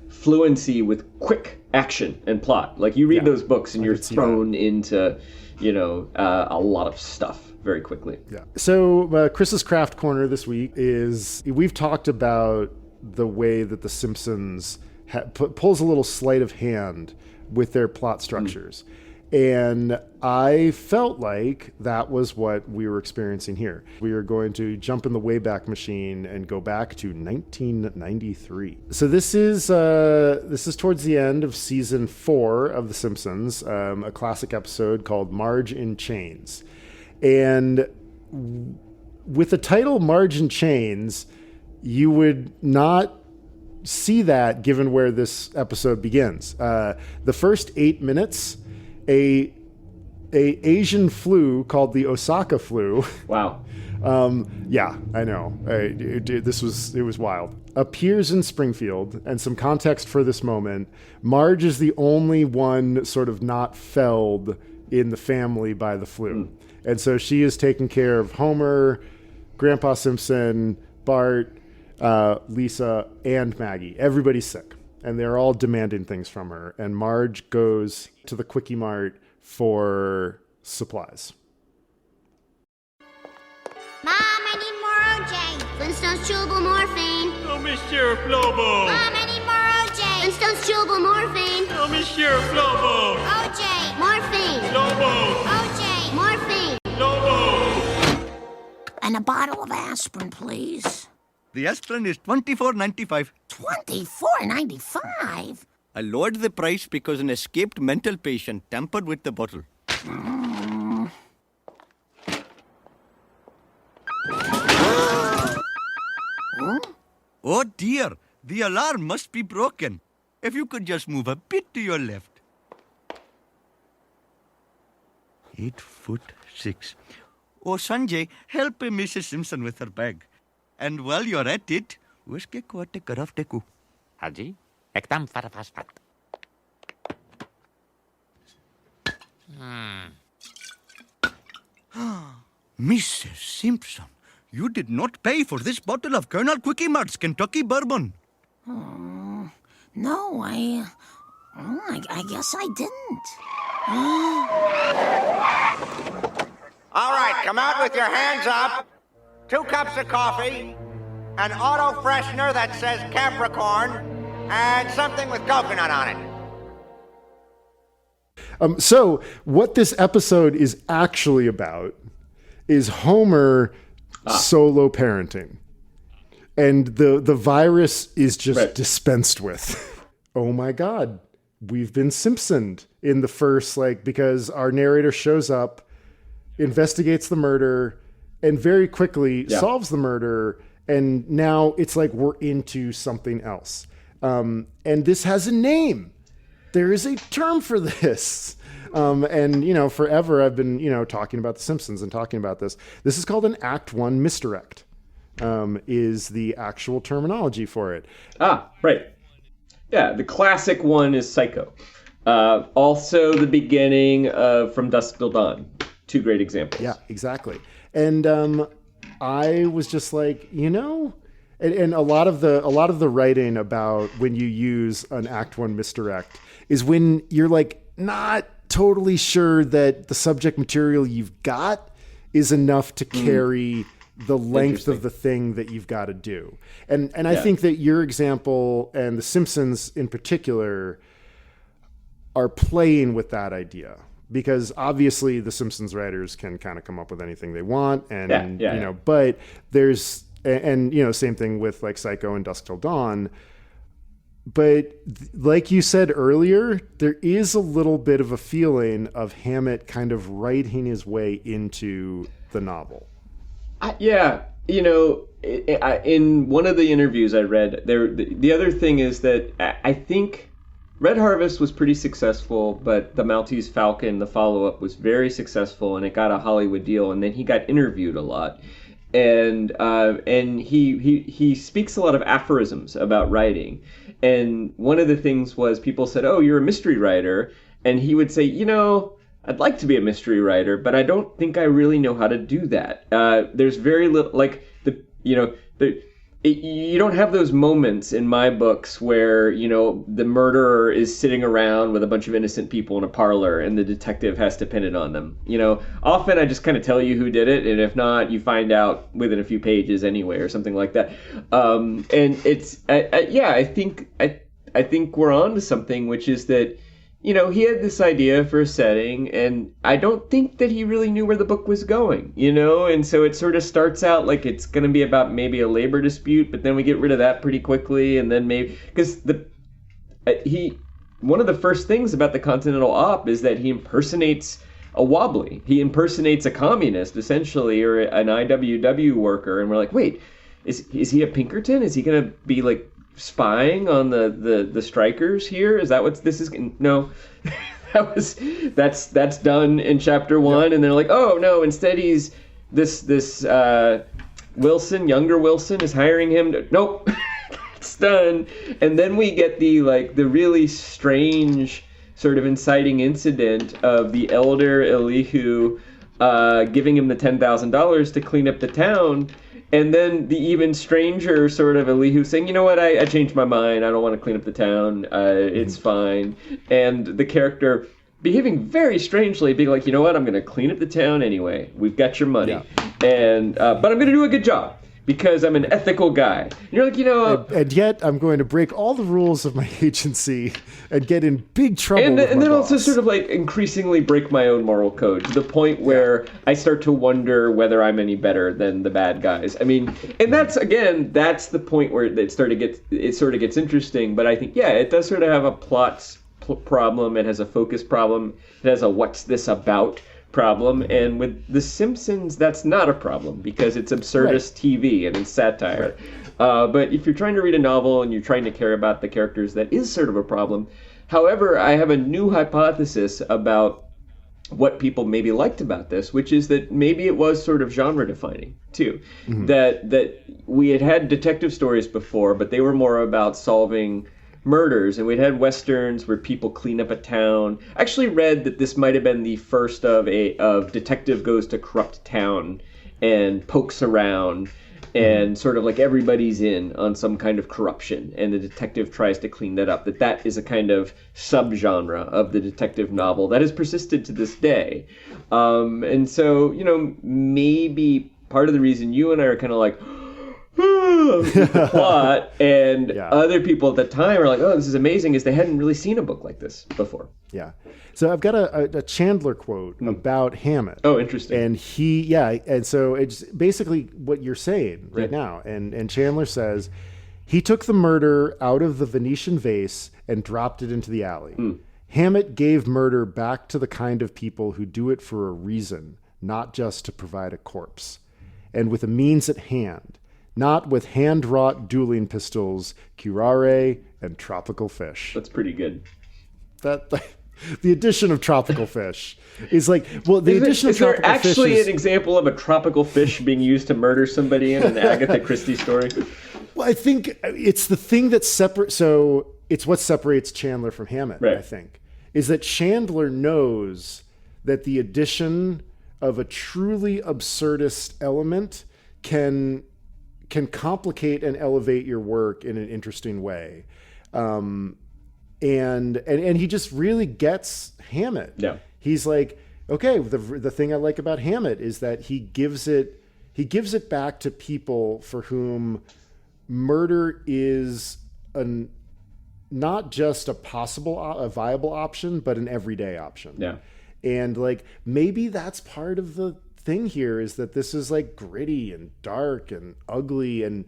A: fluency with quick action and plot. Like you read those books and you're thrown into a lot of stuff very quickly.
B: Yeah. So Chris's Craft Corner this week is, we've talked about the way that The Simpsons pulls a little sleight of hand with their plot structures. And I felt like that was what we were experiencing here. We are going to jump in the Wayback Machine and go back to 1993. So this is towards the end of season 4 of The Simpsons, a classic episode called Marge in Chains. And with the title Marge in Chains, you would not see that given where this episode begins. The first 8 minutes, a Asian flu called the Osaka flu.
A: Wow.
B: Yeah, I know. It was wild. Appears in Springfield, and some context for this moment. Marge is the only one sort of not felled in the family by the flu. And so she is taking care of Homer, Grandpa Simpson, Bart, Lisa, and Maggie. Everybody's sick, and they're all demanding things from her. And Marge goes to the Quickie Mart for supplies.
C: Mom, I need more OJ. Flintstones chewable morphine.
D: Oh, Miss Sheriff Flobo.
C: Mom, I need more OJ. Flintstones chewable morphine.
D: Oh, Miss Sheriff Flobo.
C: OJ, morphine.
D: Lobo.
C: OJ, morphine.
D: Lobo.
E: And a bottle of aspirin, please.
F: The aspirin is $24.95.
E: $24.95?
F: I lowered the price because an escaped mental patient tampered with the bottle. Oh dear, the alarm must be broken. If you could just move a bit to your left. 8'6". Oh, Sanjay, help Mrs. Simpson with her bag. And while you're at it, uske koate karaf teku.
G: Haji, ekdam farafaspat.
F: Mrs. Simpson, you did not pay for this bottle of Colonel Quickie Mart's Kentucky bourbon.
E: No, I guess I didn't.
H: All right, come out with your hands up. 2 cups of coffee, an auto freshener that says Capricorn, and something with coconut on it.
B: So what this episode is actually about is Homer solo parenting. And the virus is just dispensed with. Oh my God. We've been Simpsoned in the first, because our narrator shows up, investigates the murder, and very quickly solves the murder. And now it's like we're into something else. And this has a name. There is a term for this. And, forever I've been, talking about The Simpsons and talking about this. This is called an Act 1 misdirect, is the actual terminology for it.
A: Ah, right. Yeah, the classic one is Psycho. Also the beginning of From Dusk Till Dawn. 2 great examples.
B: Yeah, exactly. And I was just like, and a lot of the writing about when you use an Act 1 misdirect is when you're not totally sure that the subject material you've got is enough to carry the length of the thing that you've got to do. And I think that your example and The Simpsons in particular are playing with that idea. Because obviously the Simpsons writers can kind of come up with anything they want, and but there's same thing with Psycho and Dusk Till Dawn. But like you said earlier, there is a little bit of a feeling of Hammett kind of writing his way into the novel.
A: In one of the interviews I read, the other thing is that I think Red Harvest was pretty successful, but The Maltese Falcon, the follow-up, was very successful, and it got a Hollywood deal, and then he got interviewed a lot. And he speaks a lot of aphorisms about writing. And one of the things was people said, "Oh, you're a mystery writer." And he would say, I'd like to be a mystery writer, but I don't think I really know how to do that. There's very little, you don't have those moments in my books where, the murderer is sitting around with a bunch of innocent people in a parlor and the detective has to pin it on them. Often I just kind of tell you who did it, and if not, you find out within a few pages anyway or something like that. And it's, I think we're on to something, which is that, he had this idea for a setting, and I don't think that he really knew where the book was going, and so it sort of starts out like it's going to be about maybe a labor dispute, but then we get rid of that pretty quickly, and then maybe, because one of the first things about the Continental Op is that he impersonates a wobbly. He impersonates a communist, essentially, or an IWW worker, and we're like, wait, is he a Pinkerton? Is he going to be spying on the strikers here? Is that what this is? No. that's done in chapter 1. Yep. And they're like, oh no, instead he's this younger Wilson is hiring him to, nope, it's done. And then we get the really strange sort of inciting incident of the elder Elihu giving him the $10,000 to clean up the town. And then the even stranger sort of Elihu saying, you know what, I changed my mind. I don't want to clean up the town. It's fine. And the character behaving very strangely, being like, you know what, I'm going to clean up the town anyway. We've got your money. Yeah. And but I'm going to do a good job because I'm an ethical guy. And you're like,
B: and yet I'm going to break all the rules of my agency and get in big trouble
A: and
B: with
A: then
B: my
A: also
B: boss.
A: sort of increasingly break my own moral code to the point where I start to wonder whether I'm any better than the bad guys. I mean, and that's the point where it sort of gets interesting. But I think, it does sort of have a plot problem. It has a focus problem. It has a what's this about problem. And with The Simpsons, that's not a problem because it's absurdist TV and it's satire. Right. But if you're trying to read a novel and you're trying to care about the characters, that is sort of a problem. However, I have a new hypothesis about what people maybe liked about this, which is that maybe it was sort of genre defining too. Mm-hmm. That we had detective stories before, but they were more about solving murders, and we'd had westerns where people clean up a town. I actually read that this might have been the first of detective goes to corrupt town and pokes around and sort of like everybody's in on some kind of corruption, and the detective tries to clean that up. That is a kind of subgenre of the detective novel that has persisted to this day. And so, maybe part of the reason you and I are kind of like, the plot, and other people at the time are like, oh, this is amazing, is they hadn't really seen a book like this before.
B: Yeah. So I've got a Chandler quote about Hammett.
A: Oh, interesting.
B: And and so it's basically what you're saying right now. And Chandler says, he took the murder out of the Venetian vase and dropped it into the alley. Hammett gave murder back to the kind of people who do it for a reason, not just to provide a corpse, and with a means at hand. Not with hand-wrought dueling pistols, curare, and tropical fish.
A: That's pretty good.
B: The addition of tropical fish is like, well, the addition of tropical fish
A: is there actually an example of a tropical fish being used to murder somebody in an Agatha Christie story?
B: Well, I think it's the thing that separates. So it's what separates Chandler from Hammett. Right. I think is that Chandler knows that the addition of a truly absurdist element can complicate and elevate your work in an interesting way. And he just really gets Hammett.
A: Yeah.
B: He's like, okay, the thing I like about Hammett is that he gives it back to people for whom murder is not just a viable option, but an everyday option.
A: Yeah.
B: And maybe that's part of the thing here, is that this is gritty and dark and ugly and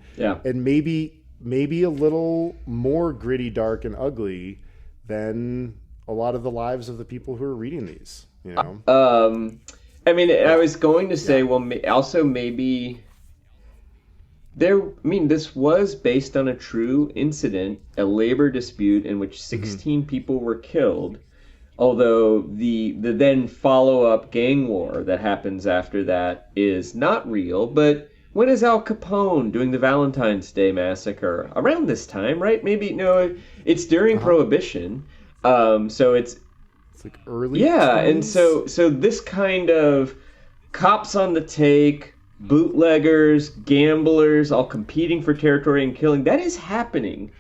B: maybe a little more gritty, dark, and ugly than a lot of the lives of the people who are reading these.
A: I mean, I was going to say, well, also maybe this was based on a true incident, a labor dispute in which 16 people were killed. Although the then follow-up gang war that happens after that is not real, but when is Al Capone doing the Valentine's Day massacre? Around this time, right? Maybe, no, it's during Prohibition. So it's
B: like early.
A: Yeah,
B: 20s?
A: And so this kind of cops on the take, bootleggers, gamblers, all competing for territory and killing, that is happening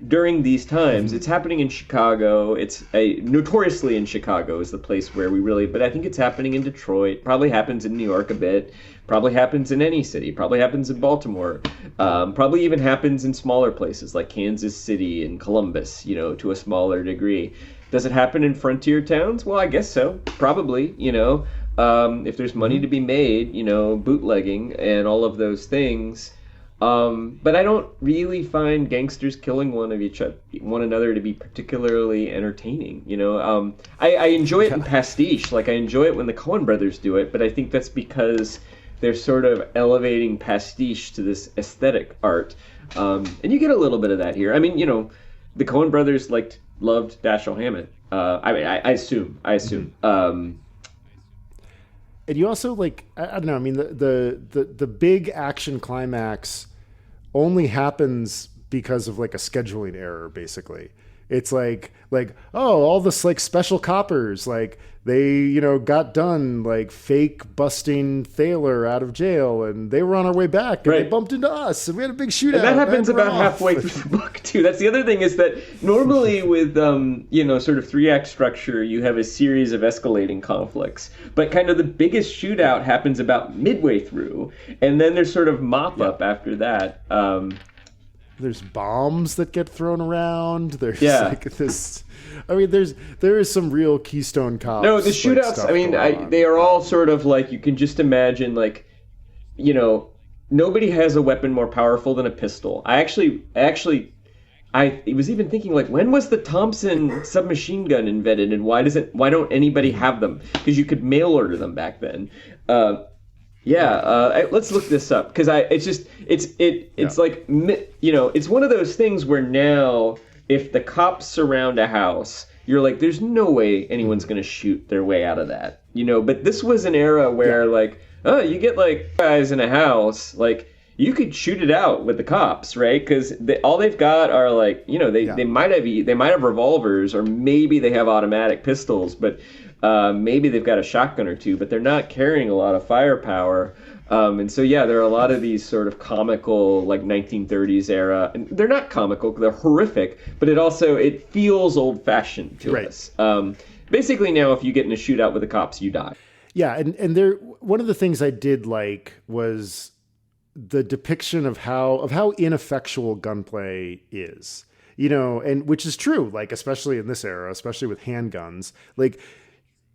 A: during these times. It's happening in Chicago. It's notoriously in Chicago is the place where we really, but I think it's happening in Detroit. Probably happens in New York a bit. Probably happens in any city. Probably happens in Baltimore. Probably even happens in smaller places like Kansas City and Columbus, to a smaller degree. Does it happen in frontier towns? Well, I guess so. Probably, if there's money to be made, bootlegging and all of those things. But I don't really find gangsters killing one another to be particularly entertaining. I enjoy it in pastiche. I enjoy it when the Coen brothers do it, but I think that's because they're sort of elevating pastiche to this aesthetic art. And you get a little bit of that here. I mean, the Coen brothers loved Dashiell Hammett. I assume.
B: And you also like, I don't know. I mean, the big action climax only happens because of like a scheduling error, basically. It's like, oh, all this like special coppers, like they, got done like fake busting Thaler out of jail, and they were on our way back, and they bumped into us, and we had a big shootout.
A: And that happens about halfway through the book too. That's the other thing, is that normally with sort of 3-act structure, you have a series of escalating conflicts, but kind of the biggest shootout happens about midway through, and then there's sort of mop up after that.
B: There's bombs that get thrown around. There's like this. I mean, there is some real Keystone Cops.
A: No, the shootouts. I mean, they are all sort of like, you can just imagine, like, nobody has a weapon more powerful than a pistol. I was even thinking, like, when was the Thompson submachine gun invented, and why don't anybody have them? Because you could mail order them back then. Let's look this up, because it's like, it's one of those things where now, if the cops surround a house, you're like, there's no way anyone's going to shoot their way out of that, But this was an era where, you get like guys in a house, like you could shoot it out with the cops, right? Because all they've got are like, they might have revolvers, or maybe they have automatic pistols, but maybe they've got a shotgun or two, but they're not carrying a lot of firepower. And so, there are a lot of these sort of comical, like 1930s era, and they're not comical, they're horrific, but it feels old fashioned to us. Basically now, if you get in a shootout with the cops, you die.
B: Yeah. And there, one of the things I did like was the depiction of how ineffectual gunplay is, and which is true, like, especially in this era, especially with handguns, like,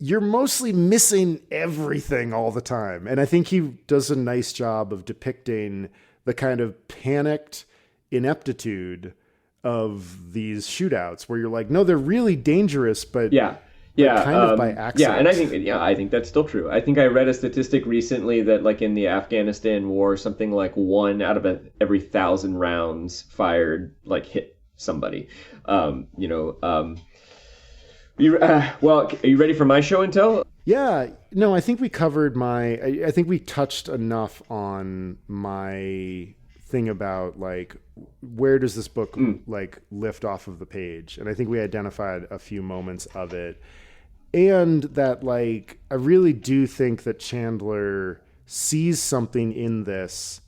B: you're mostly missing everything all the time. And I think he does a nice job of depicting the kind of panicked ineptitude of these shootouts where you're like, no, they're really dangerous, but kind of by accident.
A: Yeah, and I think that's still true. I think I read a statistic recently that, like, in the Afghanistan war, something like 1 out of every 1,000 rounds fired, like, hit somebody. Are you ready for my show and tell?
B: Yeah, no, I think we covered I think we touched enough on my thing about, like, where does this book like lift off of the page? And I think we identified a few moments of it. And that, like, I really do think that Chandler sees something in this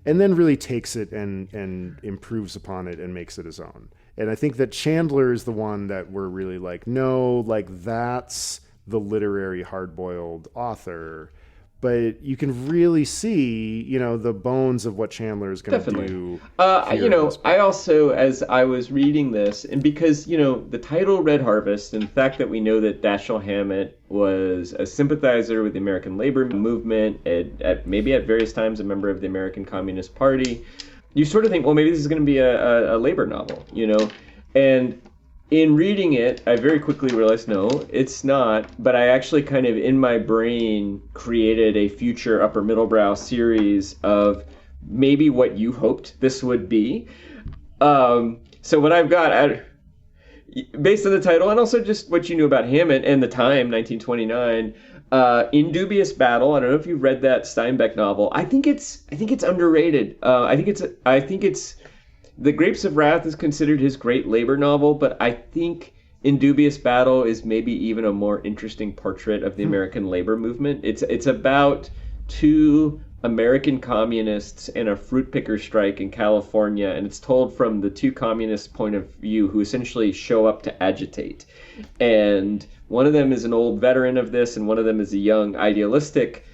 B: and then really takes it and improves upon it and makes it his own. And I think that Chandler is the one that we're really like, no, like, that's the literary hard-boiled author. But you can really see, the bones of what Chandler is going to do.
A: I also, as I was reading this, and because, the title Red Harvest, and the fact that we know that Dashiell Hammett was a sympathizer with the American labor movement, at various times a member of the American Communist Party, you sort of think, well, maybe this is going to be a labor novel, And in reading it, I very quickly realized, no, it's not. But I actually kind of, in my brain, created a future upper middlebrow series of maybe what you hoped this would be. So what I've got, based on the title, and also just what you knew about Hammett and the time, 1929, In Dubious Battle. I don't know if you've read that Steinbeck novel. I think it's underrated. I think it's The Grapes of Wrath is considered his great labor novel, but I think In Dubious Battle is maybe even a more interesting portrait of the American labor movement. It's about 2 American communists and a fruit picker strike in California, and it's told from the 2 communists' point of view, who essentially show up to agitate. And one of them is an old veteran of this, and one of them is a young idealistic,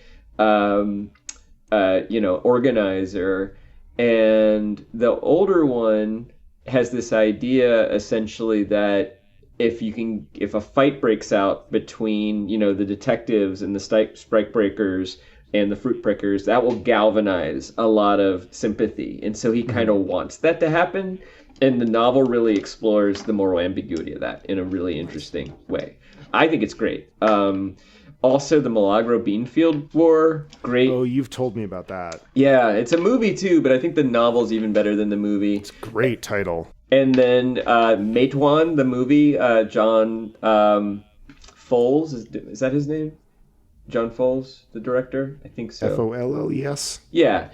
A: organizer. And the older one has this idea, essentially, that if a fight breaks out between, the detectives and the strike breakers and the fruit pickers, that will galvanize a lot of sympathy. And so he kind of wants that to happen. And the novel really explores the moral ambiguity of that in a really interesting way. I think it's great. Also, the Milagro Beanfield War, great.
B: Oh, you've told me about that.
A: Yeah, it's a movie too, but I think the novel's even better than the movie.
B: It's a great title.
A: And then Matewan, the movie, John Foles, is that his name? John Foles, the director? I think so.
B: Folles?
A: Yeah.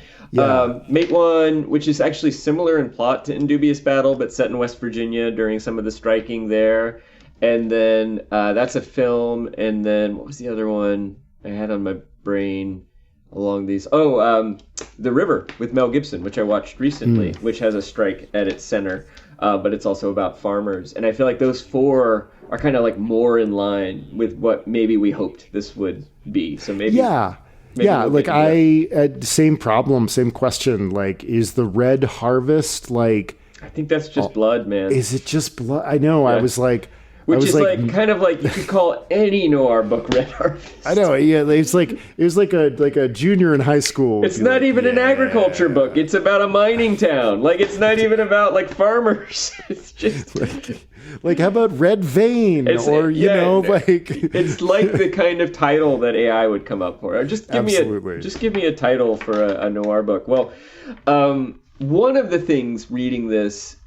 A: Mate One, which is actually similar in plot to Indubious Battle, but set in West Virginia during some of the striking there. And then that's a film. And then what was the other one I had on my brain along these? The River with Mel Gibson, which I watched recently, which has a strike at its center. But it's also about farmers. And I feel like those four are kind of like more in line with what maybe we hoped this would be. So maybe...
B: Yeah, like same problem, same question. Like, is the Red Harvest like...
A: I think that's just blood, man.
B: Is it just blood? I know, yeah. I was like...
A: Which is like kind of like you could call any noir book Red Harvest.
B: I know, yeah. It was like a junior in high school.
A: It's not even an agriculture book. It's about a mining town. Like it's not even about like farmers. It's just
B: like how about Red Vein it's like
A: the kind of title that AI would come up for. Or just give me a title for a noir book. Well, one of the things reading this.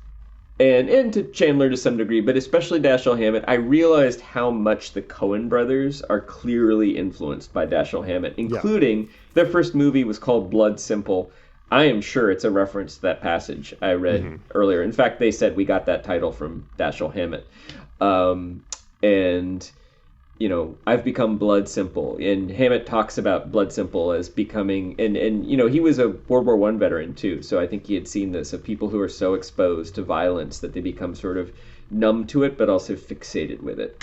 A: And to Chandler to some degree, but especially Dashiell Hammett, I realized how much the Coen brothers are clearly influenced by Dashiell Hammett, including their first movie was called Blood Simple. I am sure it's a reference to that passage I read earlier. In fact, they said we got that title from Dashiell Hammett. And, you know, I've become Blood Simple. And Hammett talks about Blood Simple as becoming, and you know, he was a World War I veteran too. So I think he had seen this of people who are so exposed to violence that they become sort of numb to it, but also fixated with it.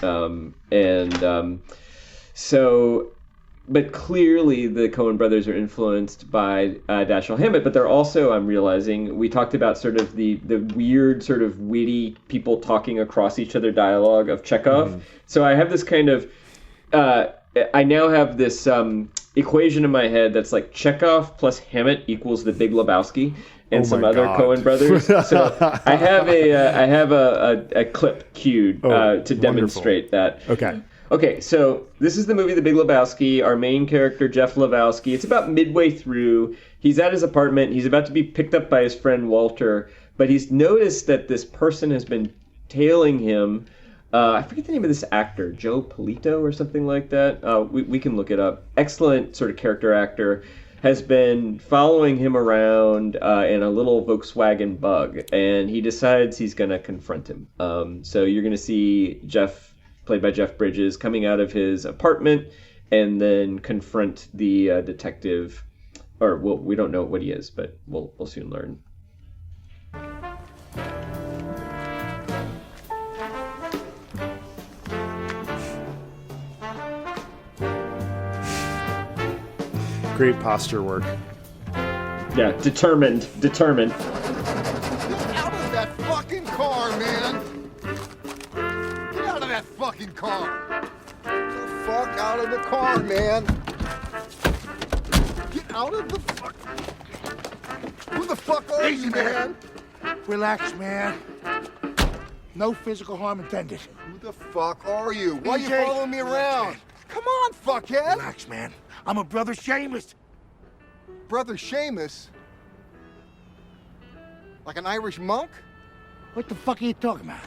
A: But clearly the Coen brothers are influenced by Dashiell Hammett, but they're also, I'm realizing, we talked about sort of the weird sort of witty people talking across each other dialogue of Chekhov. So I have this kind of, I now have this equation in my head that's like Chekhov plus Hammett equals the Big Lebowski and some other Coen brothers. So I have a clip queued to demonstrate that. Okay, so this is the movie The Big Lebowski. Our main character, Jeff Lebowski. It's about midway through. He's at his apartment. He's about to be picked up by his friend Walter, but he's noticed that this person has been tailing him. I forget the name of this actor, Joe Polito or something like that. We can look it up. Excellent sort of character actor. Has been following him around in a little Volkswagen Bug, and he decides he's going to confront him. So you're going to see Jeff, played by Jeff Bridges, coming out of his apartment and then confront the detective. Or, well, we don't know what he is, but we'll soon learn.
B: Great posture work.
A: Yeah, determined.
I: Get out of that fucking car, man! Get out of that fucking car! Get the fuck out of the car, man! Get out of the fuck... Who the fuck are you, man?
J: Relax, man. No physical harm intended.
I: Who the fuck are you? Why are you following me around? Come on, fuckhead!
J: Relax, man. I'm a Brother Seamus.
I: Brother Seamus? Like an Irish monk?
J: What the fuck are you talking about?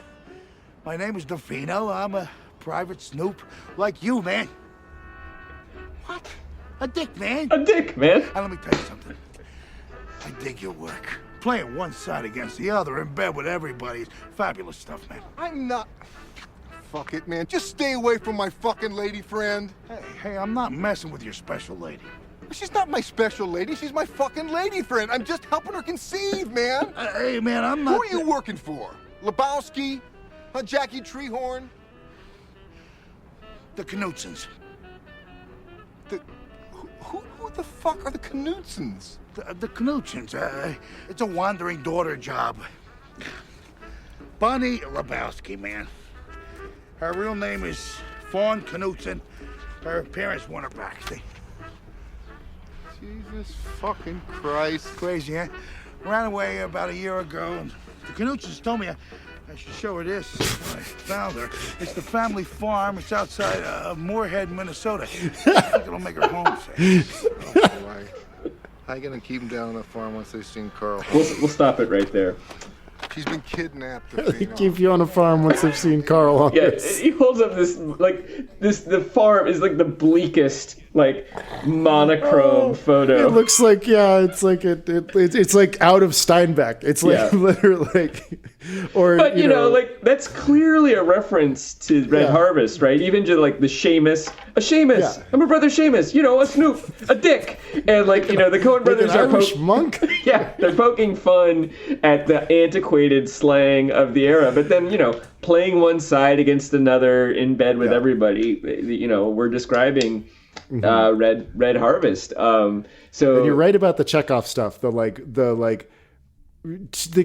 J: My name is Delfino. I'm a private snoop like you, man. What? A dick, man.
A: A dick, man.
J: Now, let me tell you something. I dig your work. Playing one side against the other in bed with everybody is fabulous stuff, man.
I: I'm not... Fuck it, man. Just stay away from my fucking lady friend.
J: Hey, I'm not messing with your special lady.
I: She's not my special lady. She's my fucking lady friend. I'm just helping her conceive, man.
J: Hey, man, I'm not...
I: Who are you working for? Lebowski? Jackie Treehorn?
J: The Knutsons.
I: Who the fuck are the Knutsons?
J: The Knutsons. It's a wandering daughter job. Bonnie Lebowski, man. Her real name is Fawn Knutson. Her parents want her back.
I: Jesus fucking Christ.
J: Crazy, huh? Ran away about a year ago, and the Knutsons told me I should show her this. I found her. It's the family farm. It's outside of Moorhead, Minnesota. I think it'll make her home safe.
I: Oh, boy. How you gonna keep them down on the farm once they've seen Carl?
A: We'll stop it right there.
I: She's been kidnapped.
B: Keep you on a farm once they've seen Carl on
A: this. He holds up this, the farm is like the bleakest like monochrome photo.
B: It looks like it's like out of Steinbeck. It's like literally like, or
A: but you know, like that's clearly a reference to Red Harvest, right? Even to like the Seamus, I'm a brother Seamus, you know, a Snoop, a Dick, and like you know the Coen brothers
B: are monk.
A: Yeah, they're poking fun at the antiquated slang of the era, but then you know playing one side against another in bed with everybody, you know, we're describing. Red Harvest. So
B: and you're right about the Chekhov stuff. The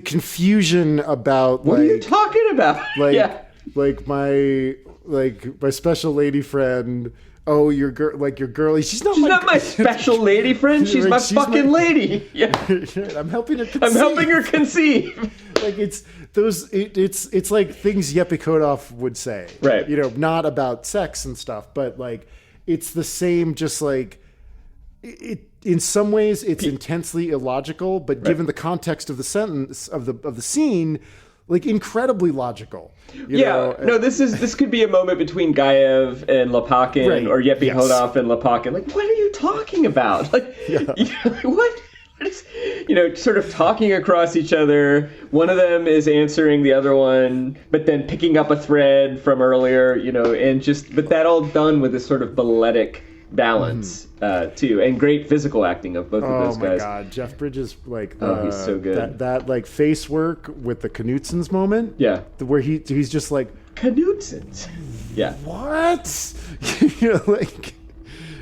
B: confusion about
A: what are you talking about?
B: Like my special lady friend. Oh, your girlie. She's not
A: my special lady friend. She's my fucking lady. Yeah,
B: I'm helping her conceive.
A: I'm helping her conceive.
B: Like it's like things Yeppe Kodoff would say.
A: Right.
B: You know, not about sex and stuff, but like. It's the same, just like it. In some ways, it's intensely illogical, but given the context of the sentence of the scene, like incredibly logical. You know?
A: No, this could be a moment between Gaev and Lopakin, or Yeppe Kodoff and Lopakin. Like, what are you talking about? Like, what? You know, sort of talking across each other. One of them is answering the other one, but then picking up a thread from earlier, you know, but that all done with this sort of balletic balance, too, and great physical acting of both of those guys.
B: Oh my God, Jeff Bridges, like,
A: he's so good.
B: That like face work with the Knutsons moment, where he's just like
A: Knutsons,
B: what? You know, like,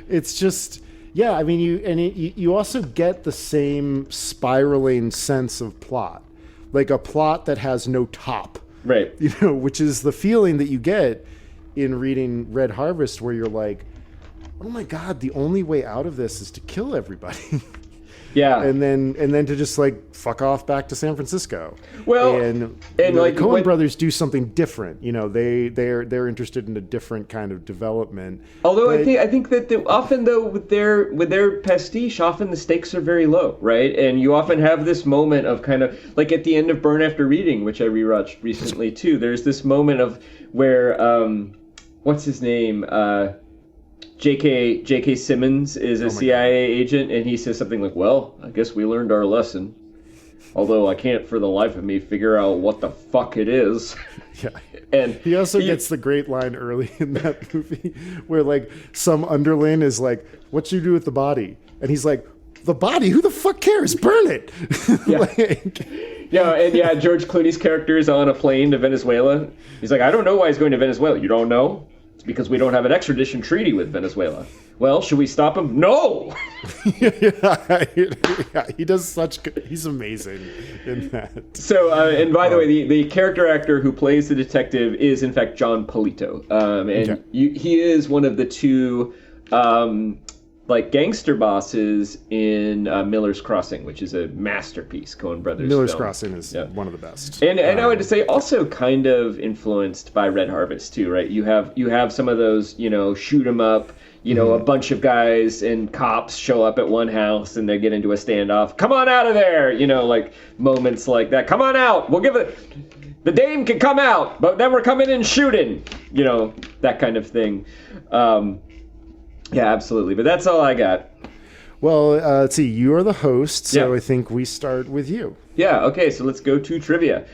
B: it's just. Yeah, I mean, you also get the same spiraling sense of plot, like a plot that has no top,
A: right?
B: You know, which is the feeling that you get in reading Red Harvest, where you're like, oh my God, the only way out of this is to kill everybody.
A: Yeah,
B: and then to just like fuck off back to San Francisco.
A: Well,
B: and like the Coen brothers do something different. You know, they're interested in a different kind of development.
A: Although I think that often though with their pastiche, often the stakes are very low, right? And you often have this moment of kind of like at the end of Burn After Reading, which I rewatched recently too. There's this moment of where what's his name? J.K. Simmons is a CIA agent, and he says something like, well, I guess we learned our lesson. Although I can't for the life of me figure out what the fuck it is.
B: Yeah.
A: And
B: he also gets the great line early in that movie where like some underling is like, what you do with the body? And he's like, the body? Who the fuck cares? Burn it.
A: Yeah. George Clooney's character is on a plane to Venezuela. He's like, I don't know why he's going to Venezuela. You don't know? It's because we don't have an extradition treaty with Venezuela. Well, should we stop him? No!
B: He does he's amazing in that.
A: So, and by the way, the character actor who plays the detective is, in fact, John Polito. He is one of the two, gangster bosses in Miller's Crossing, which is a masterpiece, Coen Brothers
B: Miller's
A: film.
B: Crossing is one of the best.
A: And I would say also kind of influenced by Red Harvest, too, right? You have some of those, you know, shoot 'em up, you know, a bunch of guys and cops show up at one house and they get into a standoff. Come on out of there! You know, like moments like that. Come on out! We'll give it... The dame can come out, but then we're coming in shooting! You know, that kind of thing. Yeah, absolutely. But that's all I got.
B: Well, let's see. You are the host, so I think we start with you.
A: Yeah, okay. So let's go to trivia.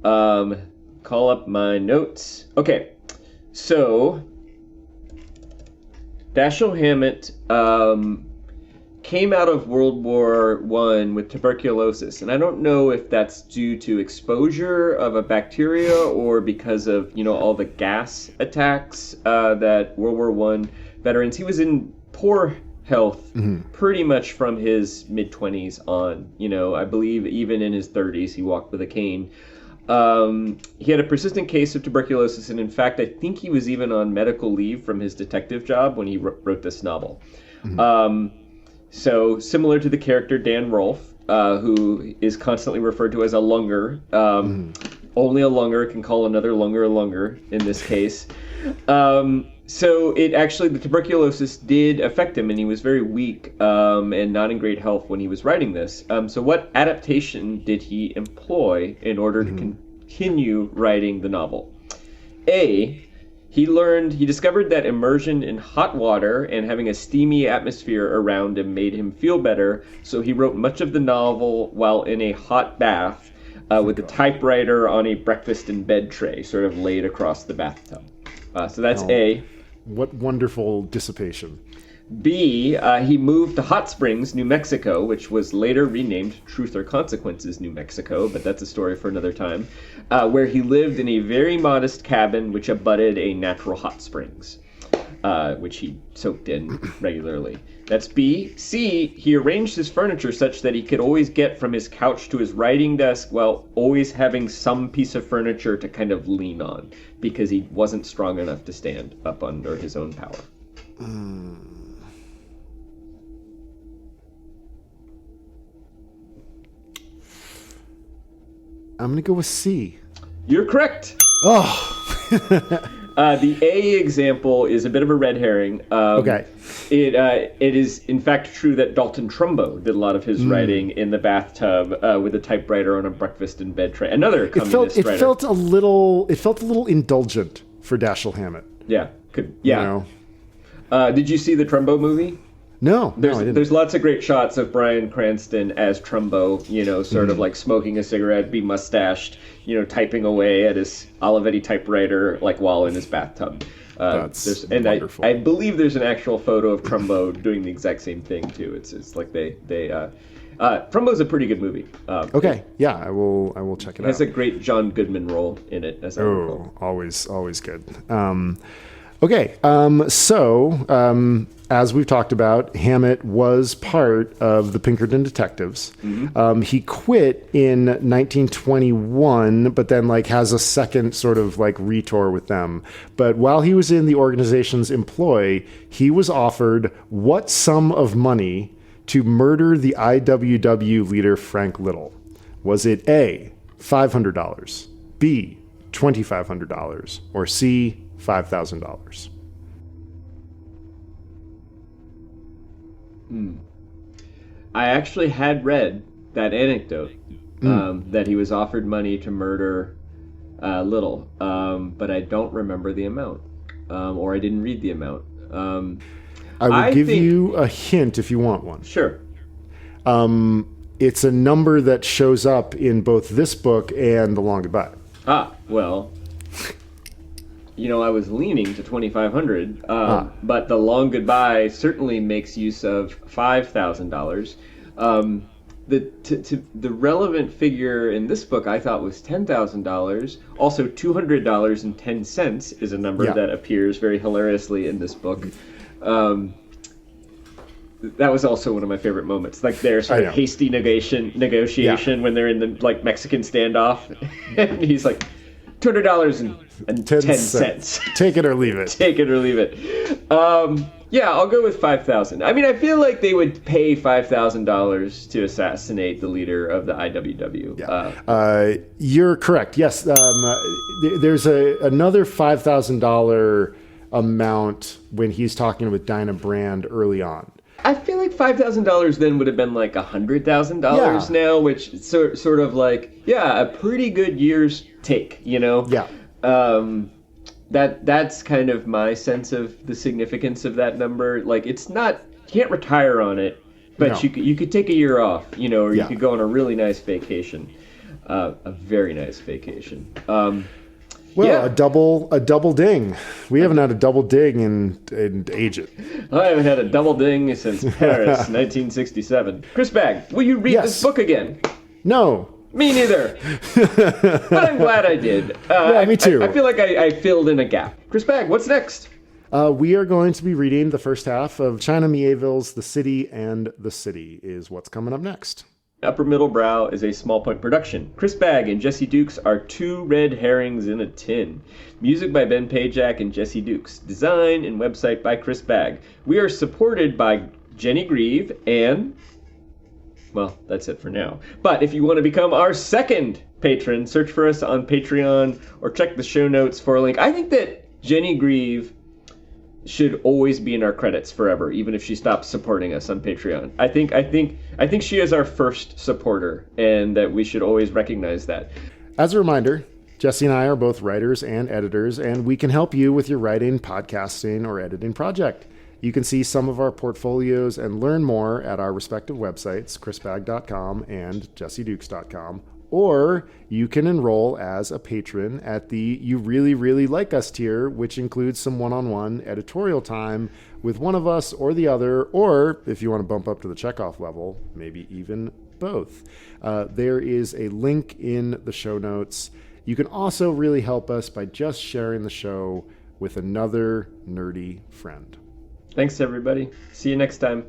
A: Call up my notes. Okay. So, Dashiell Hammett came out of World War I with tuberculosis. And I don't know if that's due to exposure of a bacteria or because of, you know, all the gas attacks that World War I veterans. He was in poor health pretty much from his mid-20s on. You know, I believe even in his 30s he walked with a cane. He had a persistent case of tuberculosis, and in fact, I think he was even on medical leave from his detective job when he wrote this novel. So similar to the character Dan Rolfe, who is constantly referred to as a lunger. Only a lunger can call another lunger a lunger in this case. So the tuberculosis did affect him, and he was very weak and not in great health when he was writing this. So what adaptation did he employ in order to continue writing the novel? A, He discovered that immersion in hot water and having a steamy atmosphere around him made him feel better, so he wrote much of the novel while in a hot bath with a typewriter on a breakfast in bed tray, sort of laid across the bathtub. So that's A.
B: What wonderful dissipation.
A: B, he moved to Hot Springs, New Mexico, which was later renamed Truth or Consequences, New Mexico, but that's a story for another time, where he lived in a very modest cabin which abutted a natural hot springs, which he soaked in regularly. That's B. C, he arranged his furniture such that he could always get from his couch to his writing desk while always having some piece of furniture to kind of lean on, because he wasn't strong enough to stand up under his own power.
B: I'm going to go with C.
A: You're correct.
B: Oh.
A: The A example is a bit of a red herring.
B: Okay.
A: It is, in fact, true that Dalton Trumbo did a lot of his writing in the bathtub with a typewriter on a breakfast in bed tray. Another communist writer.
B: It felt a little indulgent for Dashiell Hammett.
A: Yeah. Did you see the Trumbo movie?
B: No, I didn't.
A: There's lots of great shots of Bryan Cranston as Trumbo, sort of like smoking a cigarette, be mustached, typing away at his Olivetti typewriter, like while in his bathtub.
B: That's wonderful.
A: I believe there's an actual photo of Trumbo doing the exact same thing too. It's like they Trumbo's a pretty good movie.
B: Okay, yeah, I will check it out.
A: It has a great John Goodman role in it, as I recall.
B: Always good. As we've talked about, Hammett was part of the Pinkerton Detectives. Mm-hmm. He quit in 1921, but then has a second sort of retour with them. But while he was in the organization's employ, he was offered what sum of money to murder the IWW leader Frank Little? Was it A, $500, B, $2,500, or C, $5,000?
A: I actually had read that anecdote, that he was offered money to murder Little, but I don't remember the amount, or I didn't read the amount.
B: I will give you a hint if you want one.
A: Sure.
B: It's a number that shows up in both this book and The Long Goodbye.
A: Well, I was leaning to 2,500, but The Long Goodbye certainly makes use of $5,000. The relevant figure in this book I thought was $10,000. Also, $200.10 is a number that appears very hilariously in this book. That was also one of my favorite moments, their sort of hasty negotiation when they're in the Mexican standoff, and he's like, $200.10.
B: Take it or leave it.
A: Take it or leave it. I'll go with 5,000. I mean, I feel like they would pay $5,000 to assassinate the leader of the IWW.
B: Yeah. You're correct. Yes. There's another $5,000 amount when he's talking with Dinah Brand early on.
A: I feel like $5,000 then would have been $100,000 now, which sort of a pretty good year's take,
B: Yeah.
A: That's kind of my sense of the significance of that number. It's not, you can't retire on it, but you could take a year off, or you could go on a really nice vacation, a very nice vacation.
B: A double ding. We haven't had a double ding in ages.
A: I haven't had a double ding since Paris, 1967. Chris Bagg, will you read this book again?
B: No.
A: Me neither. But I'm glad I did.
B: Me too.
A: I feel like I filled in a gap. Chris Bagg, what's next?
B: We are going to be reading the first half of China Mieville's The City and the City is what's coming up next.
A: Upper Middle Brow is a Small Point production. Chris Bagg and Jesse Dukes are two red herrings in a tin. Music by Ben Pajak and Jesse Dukes. Design and website by Chris Bagg. We are supported by Jenny Grieve and... Well, that's it for now. But if you want to become our second patron, search for us on Patreon or check the show notes for a link. I think that Jenny Grieve should always be in our credits forever, even if she stops supporting us on Patreon. I think she is our first supporter, and that we should always recognize that.
B: As a reminder, Jesse and I are both writers and editors, and we can help you with your writing, podcasting, or editing project. You can see some of our portfolios and learn more at our respective websites, chrisbag.com and jessedukes.com. Or you can enroll as a patron at the You Really, Really Like Us tier, which includes some one-on-one editorial time with one of us or the other, or if you want to bump up to the checkoff level, maybe even both. There is a link in the show notes. You can also really help us by just sharing the show with another nerdy friend.
A: Thanks, everybody. See you next time.